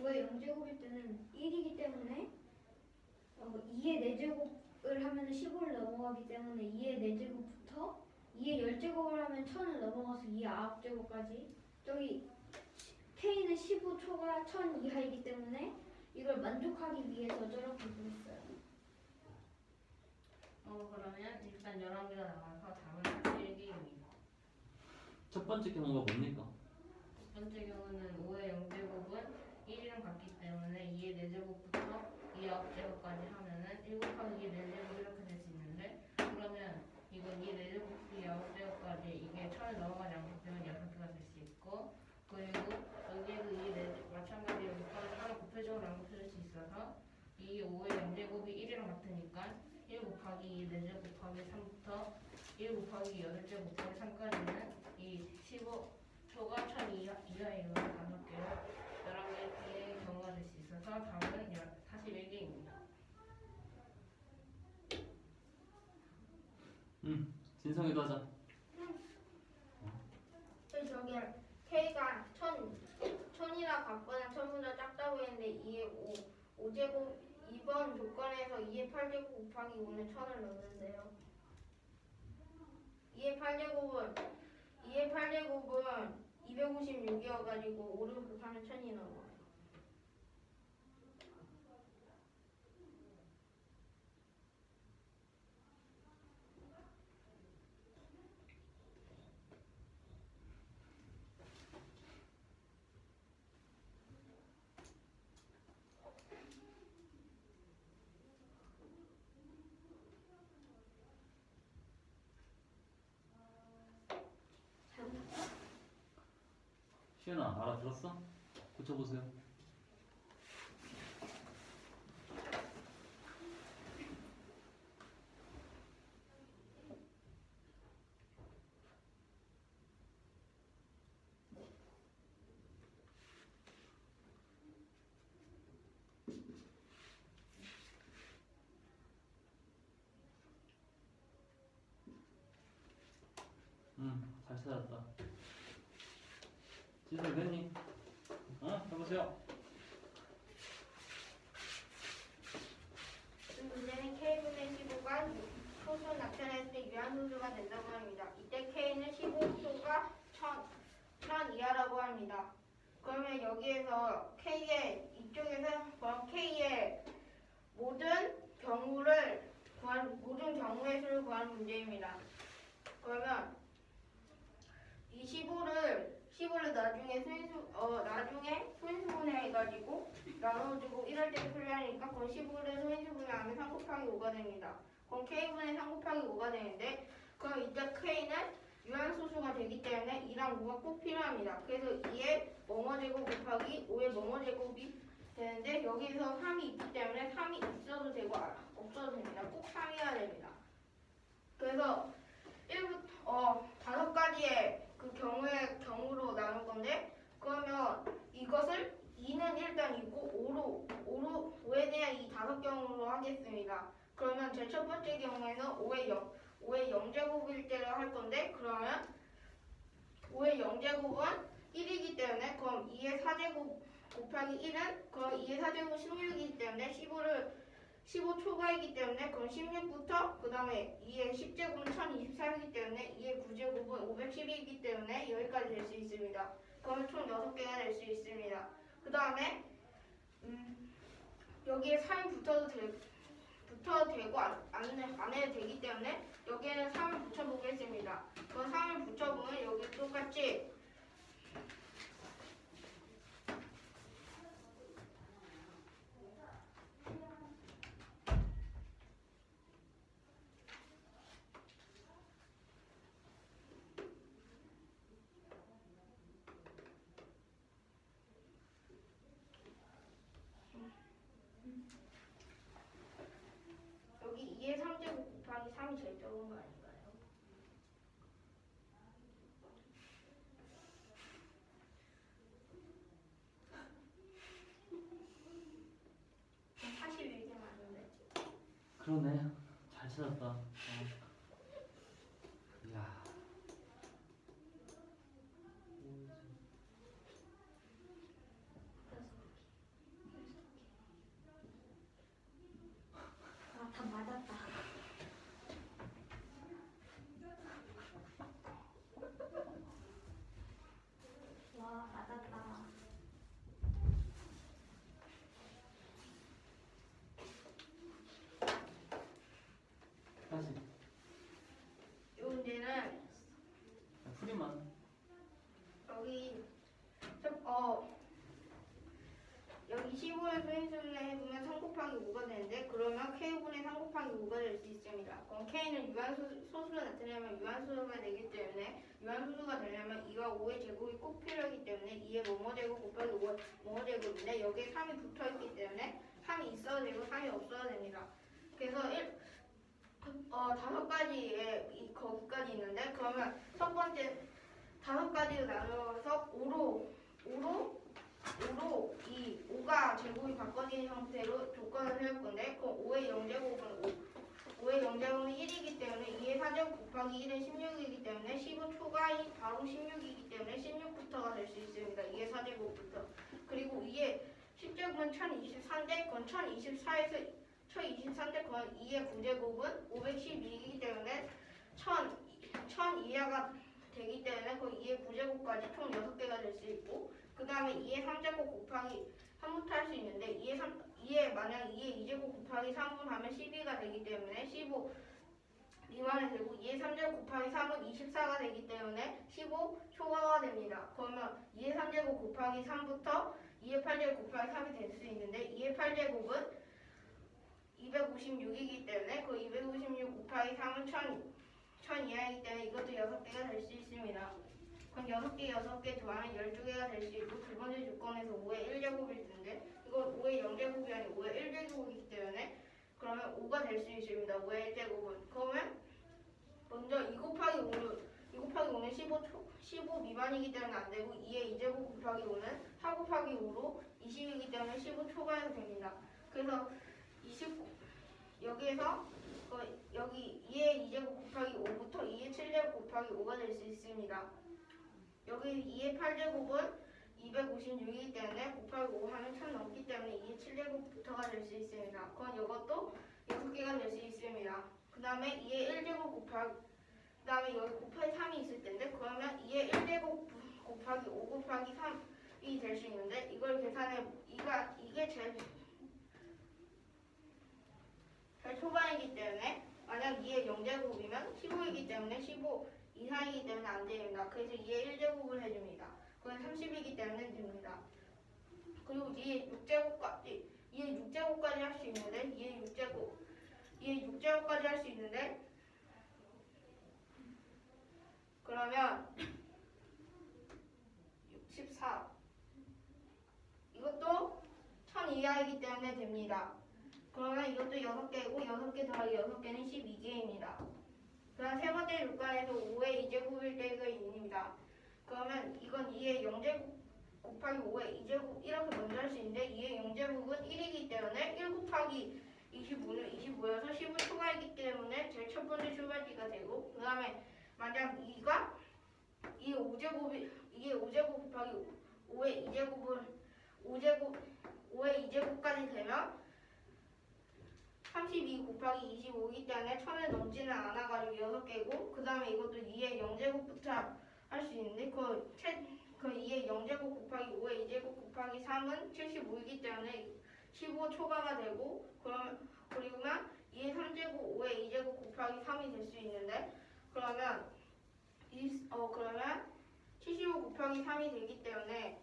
5의 0제곱일 때는 1이기 때문에 2의 4제곱을 하면 15를 넘어가기 때문에 2의 4제곱부터 2의 10제곱을 하면 1000을 넘어가서 2의 9제곱까지 저기 K는 15초가 1000 이하이기 때문에 이걸 만족하기 위해서 저렇게 그렸어요. 그러면 일단 11개가 나와서 답은 41개입니다. 첫 번째 경우가 뭡니까? 첫 번째 경우는 5의 0제곱은 1이랑 같기 때문에 2의 4제곱부터 2의 9제곱까지 하면은 1 곱하기 2의 4제곱 이렇게 될 수 있는데 그러면 이건 2의 4제곱부터 2의 9제곱까지 이게 1000을 넘어가지 않기 때문에 6개가 될 수 있고 그리고 여기에도 2의 4제곱 마찬가지로 곱하기 3을 곱해줘도 안 곱해줄 수 있어서 이 5의 0제곱이 1이랑 같으니까 1 곱하기 2의 4제곱 곱하기 3부터 1 곱하기 8제곱 곱하기 3까지는 이 15초가 1000 이하이로 5개로 11개의 경우가 될 수 있어서 답은 41개입니다. 진성이도 하자. 저기 K가 1000이라 같거나 1000보다 작다고 했는데 2의 5제곱 2 이번 조건에서 2의 8제곱 곱하기 5는 1000을 넣는데요. 2의 8제곱은 256이어가지고 5를 곱하면 1000이 나와요. 시연아 알아들었어? 고쳐보세요. 잘 찾았다. 지수 됐니? 해보세요. 이 문제는 K분의 15가 소수 나타냈을 때 유한소수가 된다고 합니다. 이때 K는 15수가 1000 이하라고 합니다. 그러면 여기에서 K의 이쪽에서 K의 모든 경우의 수를 구하는 문제입니다. 그러면 이 15를 나중에 소인수분해 해가지고 나눠주고 이럴 때 풀려니까 그럼 15를 소인수분해하면 3 곱하기 5가 됩니다. 그럼 K분의 3 곱하기 5가 되는데 그럼 이때 K는 유한소수가 되기 때문에 2랑 5가 꼭 필요합니다. 그래서 2의 뭐뭐 제곱 곱하기 5의 뭐뭐 제곱이 되는데 여기서 3이 있기 때문에 3이 있어도 되고 없어도 됩니다. 꼭 3이어야 됩니다. 그래서 5가지의 그 경우로 나눈 건데 그러면 이것을 2는 일단 있고 5에 대한 이 5경우로 하겠습니다. 그러면 제 첫 번째 경우에는 5의 0제곱일 때를 할 건데 그러면 5의 0제곱은 1이기 때문에 그럼 2의 4제곱 곱하기 1은 그럼 2의 4제곱은 16이기 때문에 15 초과이기 때문에 그럼 16부터 그 다음에 2의 10제곱은 1024이기 때문에 2의 9제곱은 510이기 때문에 여기까지 될 수 있습니다. 그러면 총 6개가 될 수 있습니다. 그 다음에 여기에 3이 붙어도 되고 안 해도 되기 때문에 여기에는 3을 붙여보겠습니다. 그럼 3을 붙여보면 여기 똑같이 여기 2의 3제곱 곱하기 3이 제일 적은 거 아닌가요? 사실 이게 맞는데. 그러네. 잘 찾았다. 이야. 다 맞았다. 와, 맞았다. 다시. 이 문제는 풀이만. 여기 15의 소인수분해 해보면 3 곱하기 5가 되는데 그러면 K분의 3 곱하기 5가 될 수 있습니다. 그럼 K는 유한소수를 나타내면 유한소수가 되기 때문에 유한소수가 되려면 2와 5의 제곱이 꼭 필요하기 때문에 2의 뭐뭐 제곱 곱하기 5의 뭐뭐 제곱인데 여기에 3이 붙어있기 때문에 3이 있어도 되고 3이 없어도 됩니다. 그래서 5가지의 거기까지 있는데 그러면 첫 번째 5가지로 나누어서 5로 이 5가 제곱이 바꿔진 형태로 조건을 세울 건데 그럼 5의 0제곱은 1이기 때문에 2의 4제곱 곱하기 1은 16이기 때문에 15 초과이 바로 16이기 때문에 16부터가 될 수 있습니다. 2의 4제곱부터. 그리고 2의 10제곱은 1023대 그건 1024에서 1023대 그건 2의 9제곱은 512이기 때문에 1002하가 되기 때문에 그 2의 9제곱까지 총 6개가 될 수 있고 그 다음에 2의 3제곱 곱하기 3부터 할 수 있는데 만약 2의 2제곱 곱하기 3분 하면 12가 되기 때문에 15 미만이 되고 2의 3제곱 곱하기 3은 24가 되기 때문에 15 초과가 됩니다. 그러면 2의 3제곱 곱하기 3부터 2의 8제곱 곱하기 3이 될 수 있는데 2의 8제곱은 256이기 때문에 그 256 곱하기 3은 1000 이하이기 때문에 이것도 6개가 될 수 있습니다. 그럼 6개, 6개 더하면 12개가 될 수 있고 두 번째 조건에서 5의 1제곱일 텐데 이거 5의 0제곱이 아니고 5의 1제곱이기 때문에 그러면 5가 될 수 있습니다. 5의 1제곱은. 그러면 먼저 2 곱하기 5는 15 미만이기 때문에 안 되고 2의 2제곱 곱하기 5는 4 곱하기 5로 20이기 때문에 15 초과해도 됩니다. 그래서 여기에서 여기 2의 2제곱 곱하기 5부터 2의 7제곱 곱하기 5가 될 수 있습니다. 여기 2의 8제곱은 256이기 때문에 곱하기 5 하면 1000 넘기 때문에 2의 7제곱부터가 될 수 있습니다. 그건 이것도 6개가 될 수 있습니다. 그 다음에 2의 1제곱 곱하기 그 다음에 여기 곱하기 3이 있을 텐데 그러면 2의 1제곱 곱하기 5 곱하기 3이 될 수 있는데 이걸 계산해 이게 제일 초반이기 때문에 만약 2의 0제곱이면 15이기 때문에 15 이상이기 때문에 안 됩니다. 그래서 2의 1제곱을 해줍니다. 그건 30이기 때문에 됩니다. 그리고 2의 6제곱까지 할 수 있는데 2의 6제곱까지 할 수 있는데 그러면 64 이것도 1000 이하이기 때문에 됩니다. 그러면 이것도 6개고 6개 더하기 6개는 12개입니다. 그 다음 세 번째 조건에서 5의 2제곱일 때가 있습니다. 그러면 이건 2의 0제곱 곱하기 5의 2제곱 이렇게 먼저 할 수 있는데 2의 0제곱은 1이기 때문에 1 곱하기 25는 25여서 15 초과이기 때문에 제일 첫 번째 출발지가 되고 그 다음에 만약 2의 5제곱 곱하기 5의 2제곱은 5의 2제곱까지 되면 32 곱하기 25이기 때문에 1000을 넘지는 않아가지고 6개고 그 다음에 이것도 2의 0제곱부터 할 수 있는데 그 2의 0제곱 곱하기 5의 2제곱 곱하기 3은 75이기 때문에 15 초과가 되고 그러면 2의 3제곱 5의 2제곱 곱하기 3이 될 수 있는데 그러면 75 곱하기 3이 되기 때문에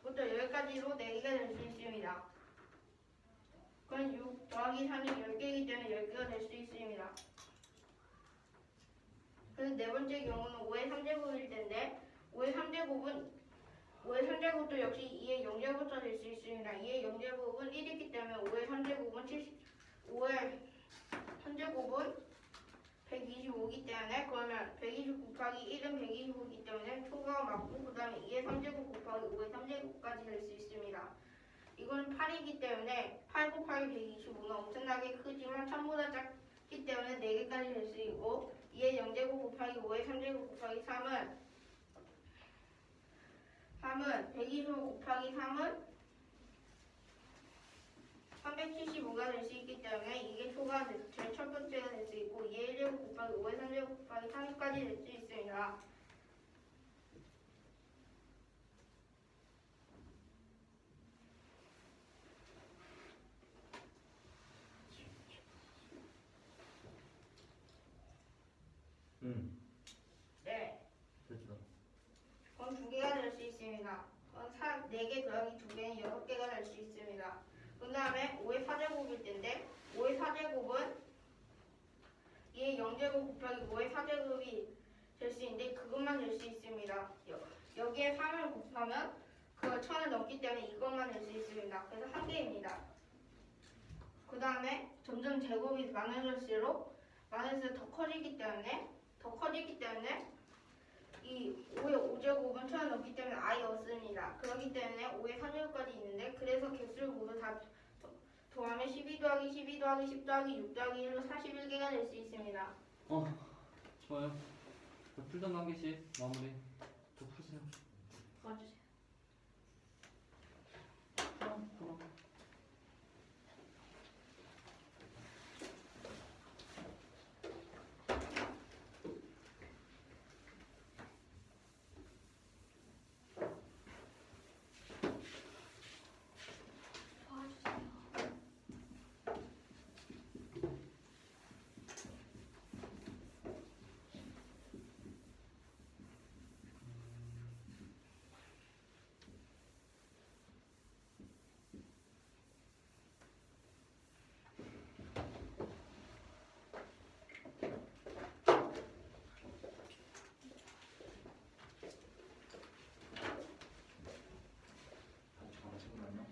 부터 여기까지로 4개가 될 수 있습니다. 그건 6 더하기 3이 10개이기 때문에 10개가 될 수 있습니다. 그래서 네 번째 경우는 5의 3제곱일 텐데 5의 3제곱도 역시 2의 0제곱부터 될 수 있습니다. 2의 0제곱은 1이기 때문에 5의 3제곱은 125이기 때문에 그러면 120 곱하기 1은 125이기 때문에 초과가 맞고 그 다음에 2의 3제곱 곱하기 5의 3제곱까지 될 수 있습니다. 이건 8이기 때문에 8 곱하기 125는 엄청나게 크지만 1000보다 작기 때문에 4개까지 될 수 있고 2의 0제곱 곱하기 5의 3제곱 곱하기 3은 125 곱하기 3은 375가 될 수 있기 때문에 이게 초가 제일 첫 번째가 될 수 있고 2의 1제곱 곱하기 5의 3제곱 곱하기 3까지 될 수 있습니다. 네. 됐어. 그럼 2개가 될 수 있습니다. 4개 더하기 2개는 6개가 될 수 있습니다. 그 다음에 5의 4제곱일 텐데 5의 4제곱은 2의 0제곱 곱하기 5의 4제곱이 될 수 있는데 그것만 될 수 있습니다. 여기에 3을 곱하면 그 1000을 넘기 때문에 이것만 될 수 있습니다. 그래서 1개입니다. 그 다음에 점점 제곱이 많아질수록 더 커지기 때문에 이 5의 5제곱은 1000을 넘기 때문에 아예 없습니다. 그렇기 때문에 5의 3제곱까지 있는데 그래서 개수를 모두 다 더하면 12 더하기 12 더하기 10 더하기 6 더하기 1로 41개가 될 수 있습니다. 좋아요. 자, 풀던 관계식 마무리. 또 푸세요. 도와주세요. 풀어. 도와주세요. 같이 가는 거요?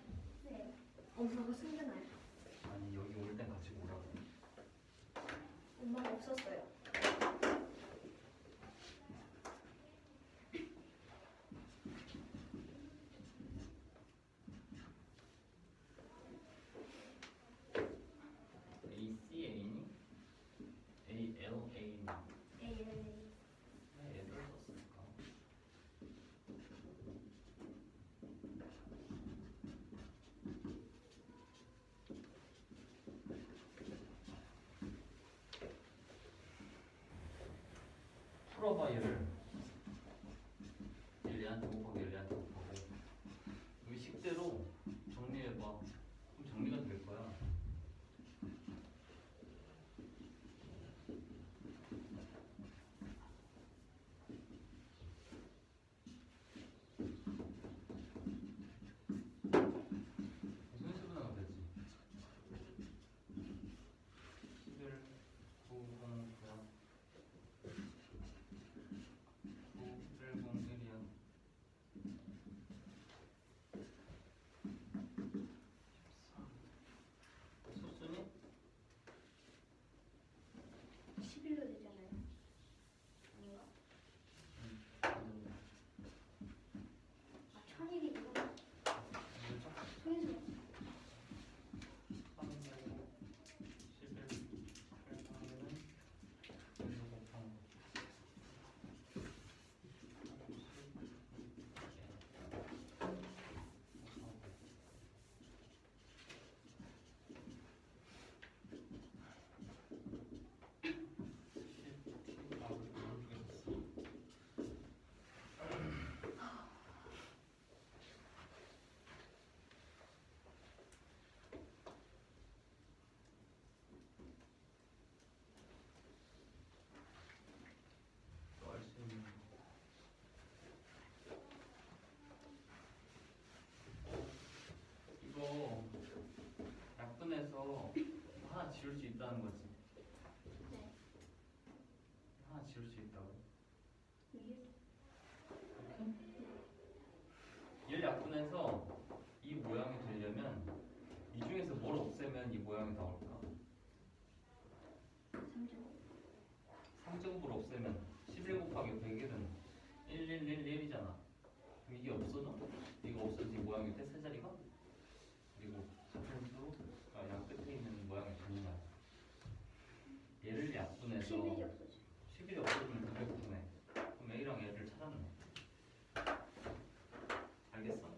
네. 엄마가 숨겨놔요. 아니 여기 올 땐 같이 오라고. 엄마가 없었어요. ACA니? ALA니? 에이. 왜 애를 썼을까? 풀어봐 얘를. 얘한테 곱하고 얘한테 곱하고 의식대로 정리해봐. 그럼 정리가 될 거야. 순수분해가 되지. 11, 9, 0, 9야. 9, 1, 0, 1이야. 14. 소순이? 11로 되잖아요. 아닌가? 아, 1001이구나. 소인수. 3, 9, 11, 8, 3은 1로 곱한 거. 또할수 있는 이거 약분해서 하나 지울 수 있다는 거지. 네. 하나 지울 수 있다고. 위에. 얘를 약분해서 이 모양이 되려면 이 중에서 뭘 없애면 이 모양이 나올까? 3점. 3제곱을 없애면 11 곱하기 100일은 1111이잖아. 그럼 이게 없어져? 이거 없어지 모양이 돼? 세 자리가? 그리고 같은 수가 양 끝에 있는 모양이 되는 거야. 얘를 약분해서 11이 없어져. 11이 없어지면 900분해. 그럼 A랑 L을 찾았네. 알겠어?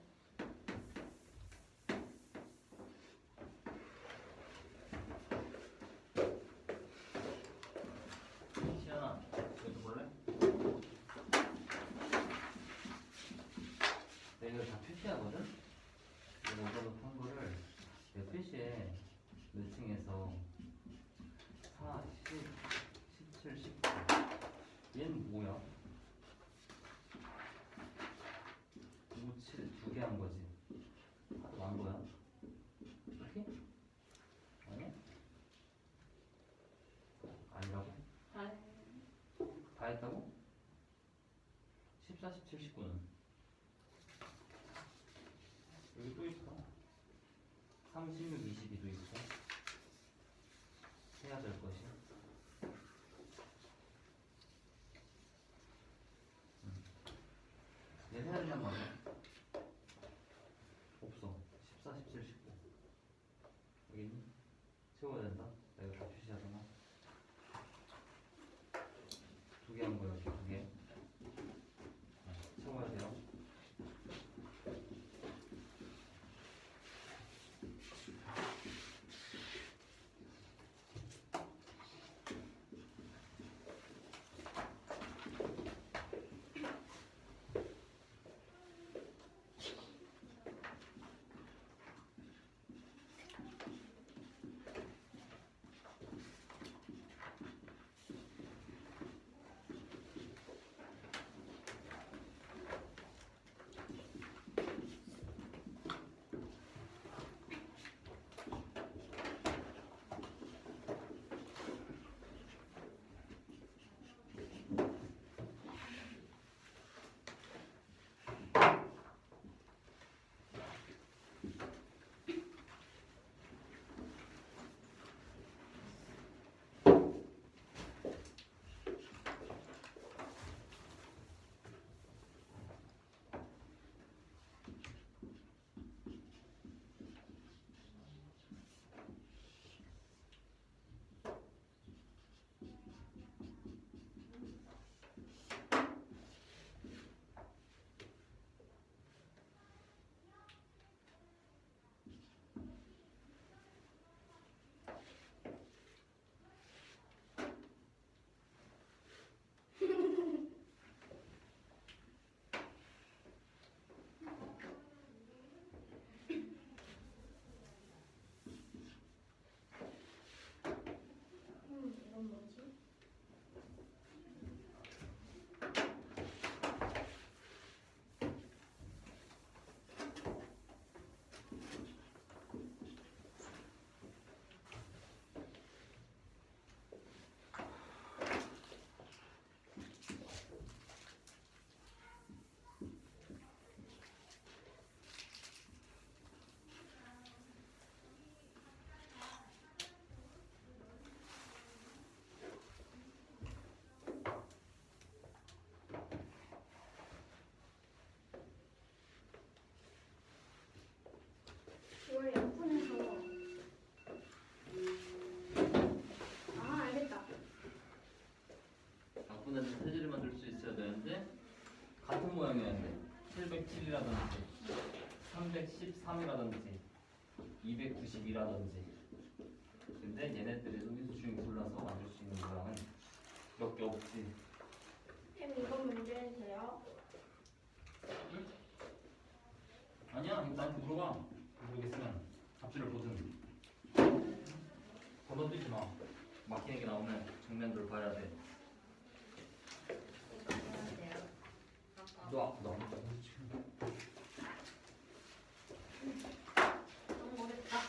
시연아, 이것도 볼래? 내가 이거 다 표시하거든? 이거 오버로한 거를 내가 표시해. 몇 층에서 4, 10, 17, 19. 얘는 뭐야? 5, 7 두 개 한 거지. 하도 많은 거야. 이렇게? 아니야? 아니라고? 다 했다고? 14, 17, 19는? 여기 또 있어. 3, 16, 22도 있고. 해야 될 것이. 얘 해야 된단 말이야. 없어. 14, 17, 19. 여기 채워야 된다. 내가 다 표시하잖아. 두 개 한 거야, 두 개. 채워야 돼요. 이건 뭐지? 이걸 양푼해서 알겠다. 바꾸는 세제를 만들 수 있어야 되는데 같은 모양이어야 돼. 707이라든지 313이라든지 292라든지. 근데 얘네들의 소비수 중에 골라서 만들 수 있는 모양은 몇 개 없지. 쌤 이건 문제는 돼요? 아니야, 난 물어봐. 모르겠으면 잡지를 보든. 번호뛰지 마. 막히는 게 나오면 정면도를 봐야 돼. 이거 해야 돼요. 너 너무 어렵다.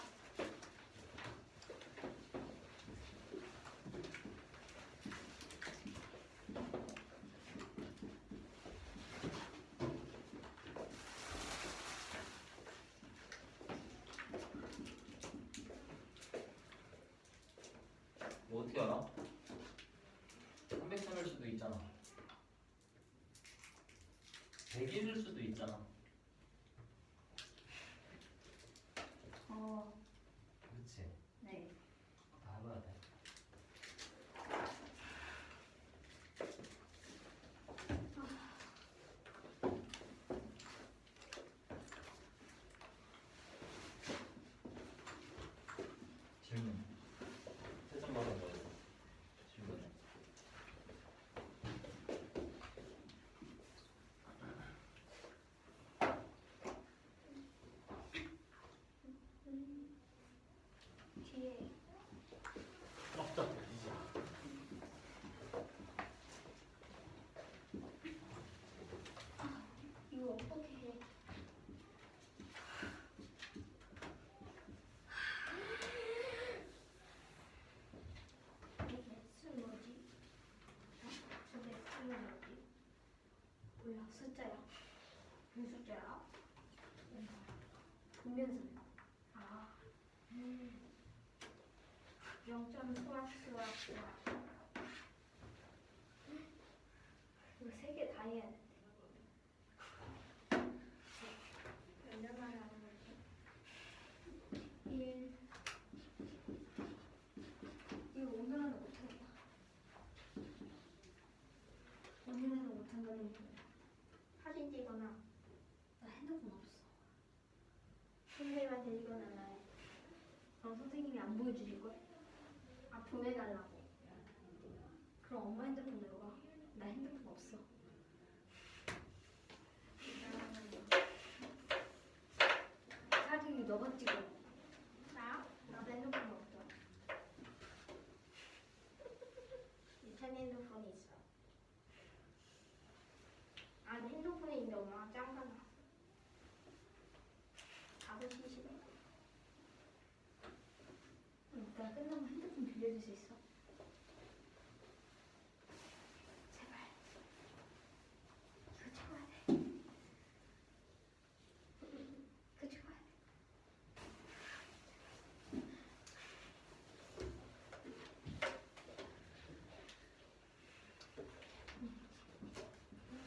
뭐 어떻게 알아? 303일 수도 있잖아. 100일일 수도 있잖아. 그렇지. 네. 다 해봐야 돼. 질문. 세점 받은 거 있어. 질문. 뒤에 없다. 이제. 이거 어떻게 해? 이 X는 뭐지? 저 X는 뭐지? 몰라, 숫자야. 무슨 숫자야? 분변수. 0점 수학. 이거 세 개 다 해야 돼. 얼마나 하는 거지? 1, 핸드폰 없어. 선생님한테 이건 안 해. 그럼 선생님이 안 보여주실걸? 아 보내달라고. 그럼 엄마 핸드폰으로 가. 나 핸드폰 없어. 사진 너가 찍어. 나? 나도 핸드폰 없어. 이찬이 핸드폰이 있어. 아, 내 핸드폰에 있는데 엄마가 짱가나. 5시 20분. 나 끝나면 핸드폰 빌려줄 수 있어? 제발. 이거 찍어야 돼. 이거 찍어야 돼.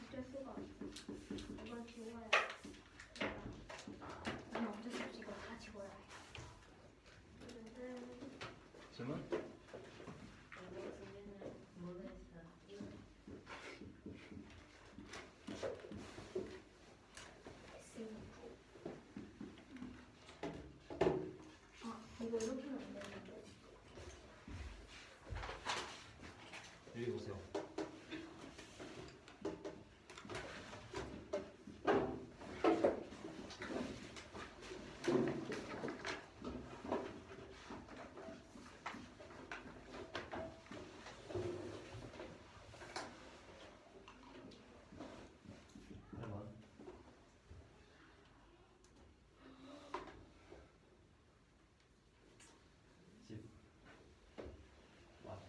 어쩔 수가 없어. 이건 지워야 돼. 난 어쩔 수 없이 이거 다 지워야 해. 질문? 이거 문제는 모르겠어. 이거 이거 이렇게 하면 안 되는데. 여기 보세요. 집, 마트,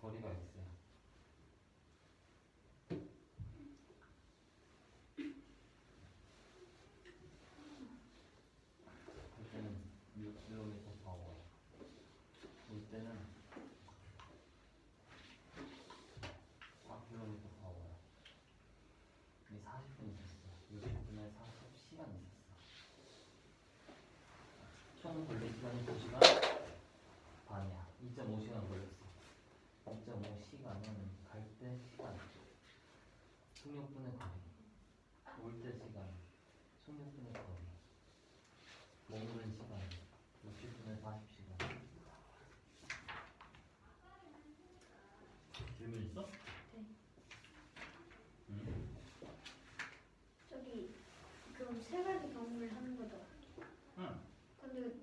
거리가 X야. 그때는 6km 파워야. 올 때는 4km 파워야. 이 40분 있었어. 60분에 40시간 있었어. 총 걸린 시간이 2시간 반이야. 2.5시간 걸렸어. 2.5시간은 갈 때 시간, 16분의 거리, 올 때 시간, 16분의 거리, 머무른 시간, 60분의 40시간. 질문 있어? 네. 응? 저기 그럼 세 가지 경우를 하는 거죠? 응. 근데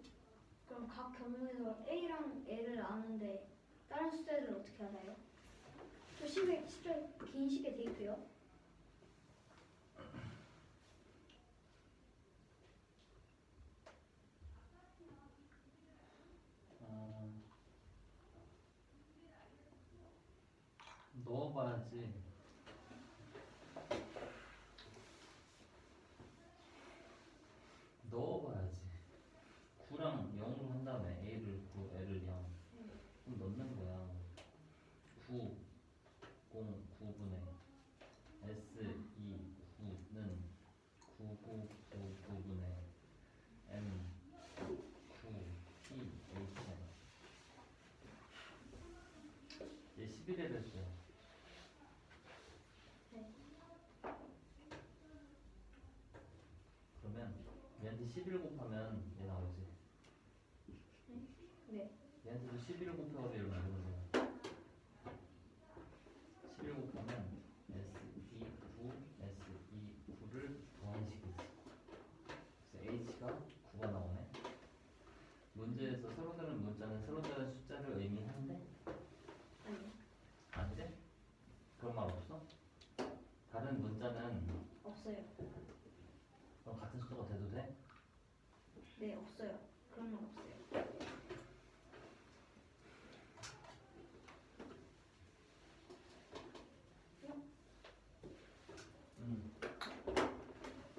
그럼 각 경우에서 A랑 L을 아는데 다른 숫자를 어떻게 알아요? 저 시계 진짜 긴 시계 데이트요? 넣어봐야지. 넣어봐야지. 9랑 0으로 한 다음에 A를 9, L을 0. 그럼 넣는 거야. 9, 0, 9분의 S, 2, 9는 9, 9, 9, 9분의 M, 9, P, H야. 얘 11에 됐어요. 네. 그러면 얘한테 11 곱하면 얘 나오지. 네. 얘한테도 11 곱해서 얘를 만드는 거야. 11 곱하면 S2, 9, S2, 9를 더한 식이지. 그래서 H가 9가 나오네. 문제에서 새로 다른 문자는 새로 다른 숫자를 의미하는데 아니요. 아니지? 그런 말 없어? 다른 문자는 없어요. 그럼 같은 숫자가 돼도 돼? 네, 없어요. 그런 건 없어요.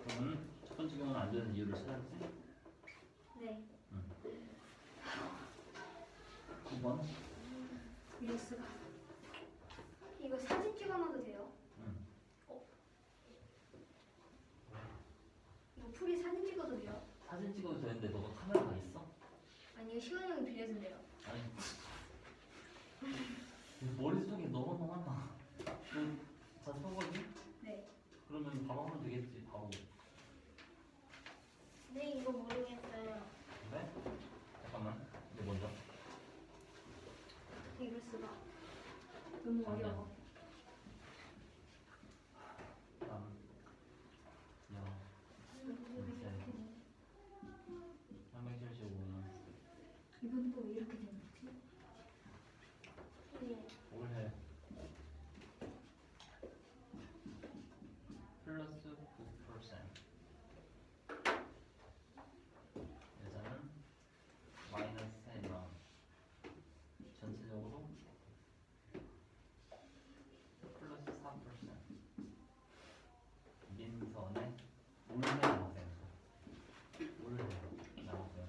그러면 첫 번째 경우는 안 되는 이유를 찾았지? 네. 9번? VS가 이거 사진 찍어놔도 돼요? 응. 이거 풀이 사진 찍어도 돼요? 사진 찍어도 되는데 너가 카메라가 있어? 아니요, 시원이 형이 빌려준대요. 아니 머릿속에 너무 많아. 너 다 쳐보기? 네. 그러면 바로 하면 되겠지. 바로. 네, 이거 모르겠어요. 그래? 잠깐만. 이거 먼저. 이럴 수가. 너무 어려워. 3, 0, 375는 이건 또 왜 이렇게 된 거지? 네. 뭘 해? 플러스 9%. 여자는 마이너스 3랑 전체적으로 플러스 4%. 민선의 올해 남학생수. 올해 남학생.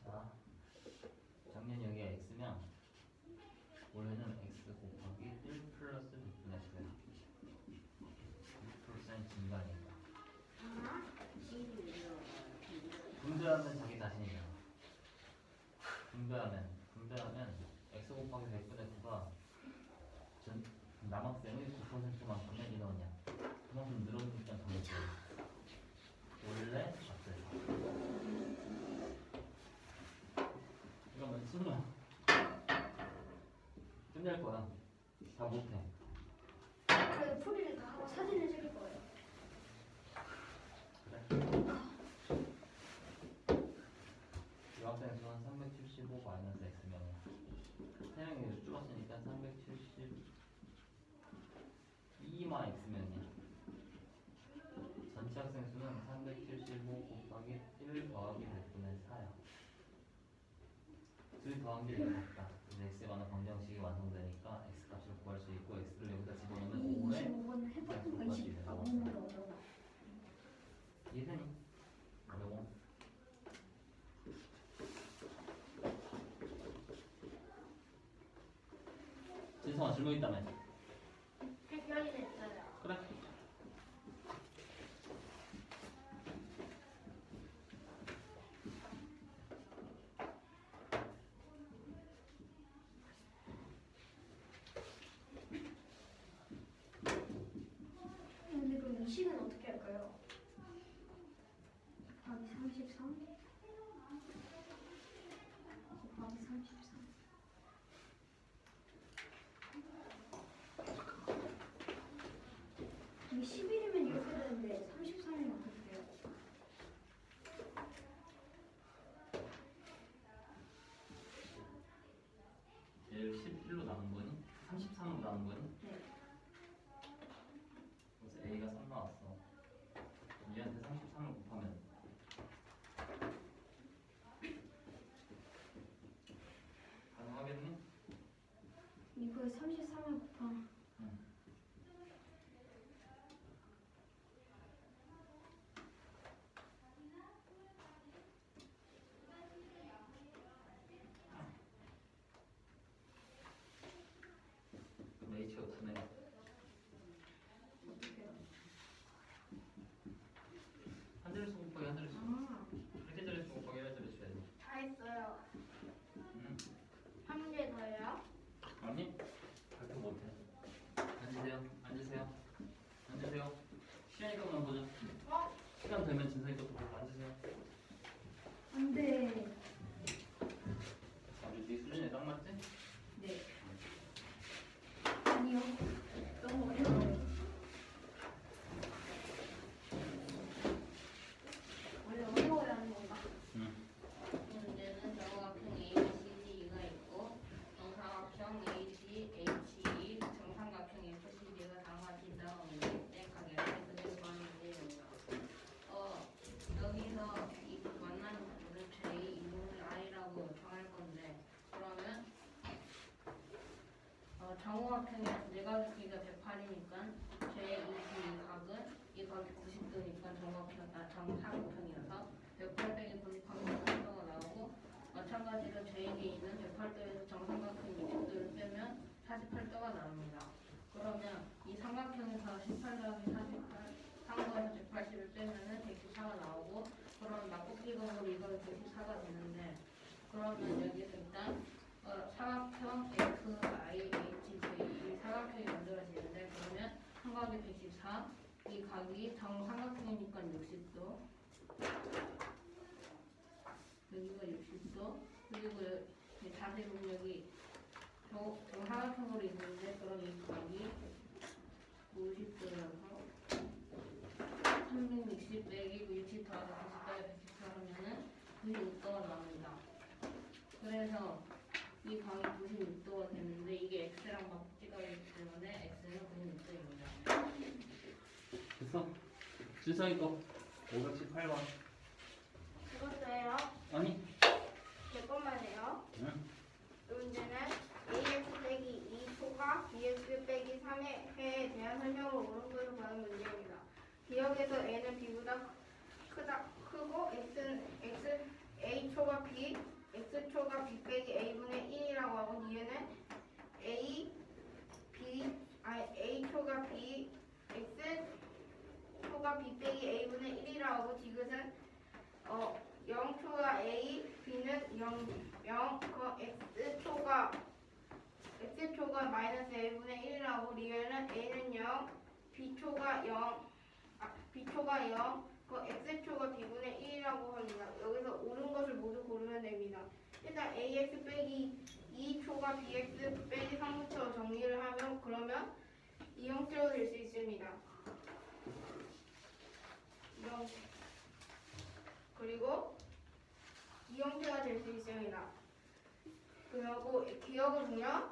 자, 작년 여기가 x면 올해는 x 곱하기 1 플러스 6분의 9야. 6% 증가니까. 분배하면 자기 자신이잖아. 분배하면 x 곱하기 100분의 9가 남학생의 9%만큼의 인원이야. 그만큼 늘어나니까 더 높아. 원래 앞에서. 이러면 승우야. 끝낼 거야. 다 못해. 그래도 풀이를 다 하고 사진을 찍을 거예요. 그래. 여학생 수는 375 마이너스 x명이야. 3명이 줄었으니까 372만 x명이야. 전체 학생 수는 375 곱하기 1 더하기 100분의 4야. 둘이 더한 게 얘가 같다. 그래서 x에 관한 방정식이 완성되니까 x 값을 구할 수 있고 x를 여기다 집어넣으면 5에 25번은 해봤던 거 24번 어려워. 이해되니? 어려워. 진성아 질문 있다며? 해결이 됐어요. 그래. 근데 그럼 이 식은 어떻게 할까요? 곱하기 33? 곱하기 33. 이게 11이면 이렇게 되는데 33이면 어떻게 돼요? 얘를 11로 나눈 거니? 33으로 나눈 거니? 네. 그래서 A가 3 나왔어. 그럼 얘한테 33을 곱하면 가능하겠니? 이거에 33을 곱하면 응. 그럼 H가 9네. 어떻게 해요? 한 자릿수 곱하기 한 자릿수. 아, 한 자릿수 곱하기 한 자릿수 해야 돼. 다 했어요. 응. 한 문제 더요? 아니? 발표 못해. 앉으세요. 앉으세요. 앉으세요. 시간이 끝만 보자. 어? 시간 되면 진성이 또 보고 앉으세요. 안 돼. 아주 네 수준에 딱 맞지? 네. 아니요. 너무 어려워요. 원래 어려워야 하는 건가? 응. 문제는 정각형 ABCD가 있고 정사각형 ACHE 정삼각형 FCD가 다 가진다고 있는데 가격을 그대로 구하는 문제입니다. 여기서 이 만나는 부분을 J, 이동을 I라고 정할 건데 그러면 정오각형의 내각의 크기가 108이니까 J, 이 각은 이 각이 90도니까 정사각형이어서 108 빼기 90하면 8도가 나오고 마찬가지로 J에 있는 108도에서 정삼각형 60도를 빼면 48도가 나옵니다. 그러면 이 삼각형에서 18 더하기 48 상거에서 180을 빼면은 114가 나오고 그럼 막곱기각으로 이거는 114가 되는데 그러면 여기서 일단 사각형 이 각이 정삼각형이니까 60도. 여기가 60도. 그리고 이 자세 보면 여기 정삼각형으로 있는데 그럼 이 각이 50도라서 360 빼기 60 더하기 90 더하기 110 하면은 96도가 나옵니다. 그래서 이 방이 96도가 되는데 이게 x랑 맞지가 있기 때문에 x는 96도입니다. 됐어? 준성이 거 518번. 그것도예요. 아니. 몇 번만 해요. 응? 이 문제는 ax 빼기 2초가 bx 빼기 3의 해에 대한 설명을 옳은 것을 구하는 문제입니다. 기억에서 a는 b보다 크고 a초가 b, x초가 b 빼기 a분의 1이라고 하고 뒤에는 a초가 b, x초가 b 빼기 a분의 1이라고 하고 디귿은 0초가 a, b는 0, x초가 마이너스 a분의 1이라고 리얼은 a는 0, b초가 0, x초가 b분의 1이라고 합니다. 여기서 옳은 것을 모두 고르면 됩니다. 일단 ax 빼기 2초가 bx 빼기 3부터 정리를 하면 그러면 이 형태로 될 수 있습니다. 이 형태. 그리고 이 형태가 될 수 있습니다. 그리고 기억을 보면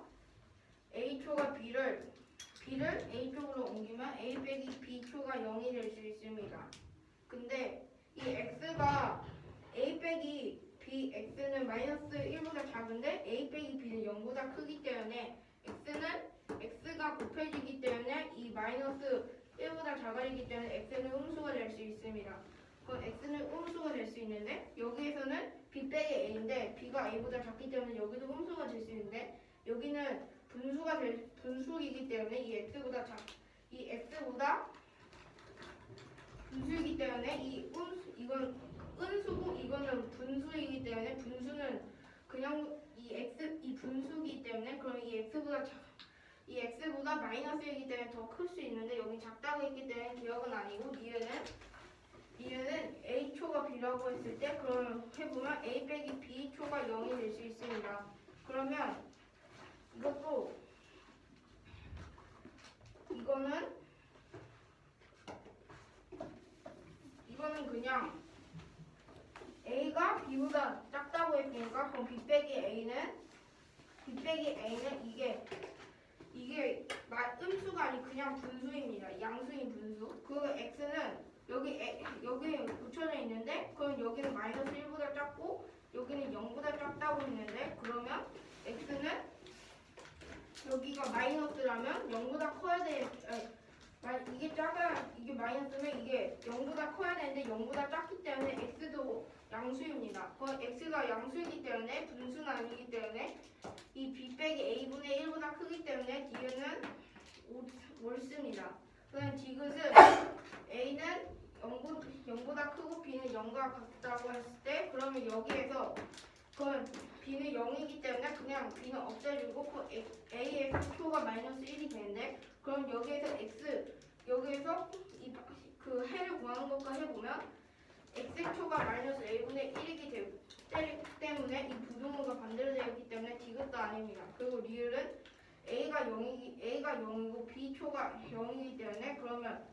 a초가 b를 a쪽으로 옮기면 a 빼기 b초가 0이 될 수 있습니다. 근데 이 x가 a 빼기 x는 마이너스 1보다 작은데 a 빼기 b는 0보다 크기 때문에 x가 곱해지기 때문에 이 마이너스 1보다 작아지기 때문에 x는 음수가 될 수 있습니다. 그럼 x는 음수가 될 수 있는데 여기에서는 b 빼기 a인데 b가 a보다 작기 때문에 여기도 음수가 될 수 있는데 여기는 분수이기 때문에 이 x보다 분수이기 때문에 이건 음수고 이거는 분수이기 때문에 분수는 그냥 이 분수이기 때문에 그럼 이 x보다 마이너스이기 때문에 더 클 수 있는데 여기 작다고 했기 때문에 기억은 아니고 니은은 a초가 b라고 했을 때 그러면 해보면 a 빼기 b초가 0이 될 수 있습니다. 그러면 이거는 그냥 a가 b보다 작다고 했으니까 그럼 b 빼기 a는 이게 음수가 아닌 그냥 분수입니다. 양수인 분수. 그 x는 여기에 붙여져 있는데 그럼 여기는 마이너스 1보다 작고 여기는 0보다 작다고 했는데 그러면 x는 여기가 마이너스라면 0보다 커야 돼. 이게 마이너스면 이게 0보다 커야 되는데 0보다 작기 때문에 x도 양수입니다. x가 양수이기 때문에 분수는 아니기 때문에 이 b 빼기 a분의 1보다 크기 때문에 디귿은 옳습니다. 그럼 디귿은 a는 0보다 크고 b는 0과 같다고 했을 때 그러면 여기에서 그럼 b는 0이기 때문에 그냥 b는 없애주고 그 a의 x초가 마이너스 1이 되는데 그럼 여기에서 그 해를 구하는 것과 해보면 x초가 마이너스 a분의 1이기 때문에 이 부등호가 반대로 되었기 때문에 디귿도 아닙니다. 그리고 리을은 a가 0이고 b초가 0이기 때문에 그러면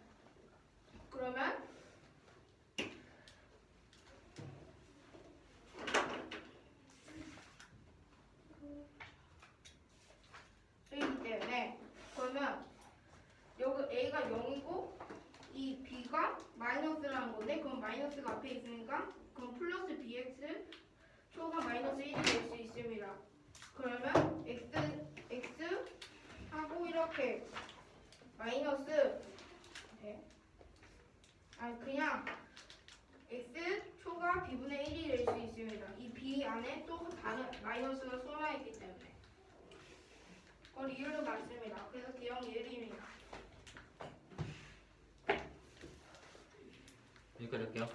여기 a가 0이고 이 b가 마이너스라는 건데 그럼 마이너스가 앞에 있으니까 그럼 플러스 bx 초가 마이너스 1이 될 수 있습니다. 그러면 x 하고 이렇게 마이너스 그냥 x 초가 b분의 1이 될 수 있습니다. 이 b 안에 또 다른 마이너스가 숨어 있기 때문에 리을도 맞습니다. 그래서 기억 리을입니다. 여기까지 할게요.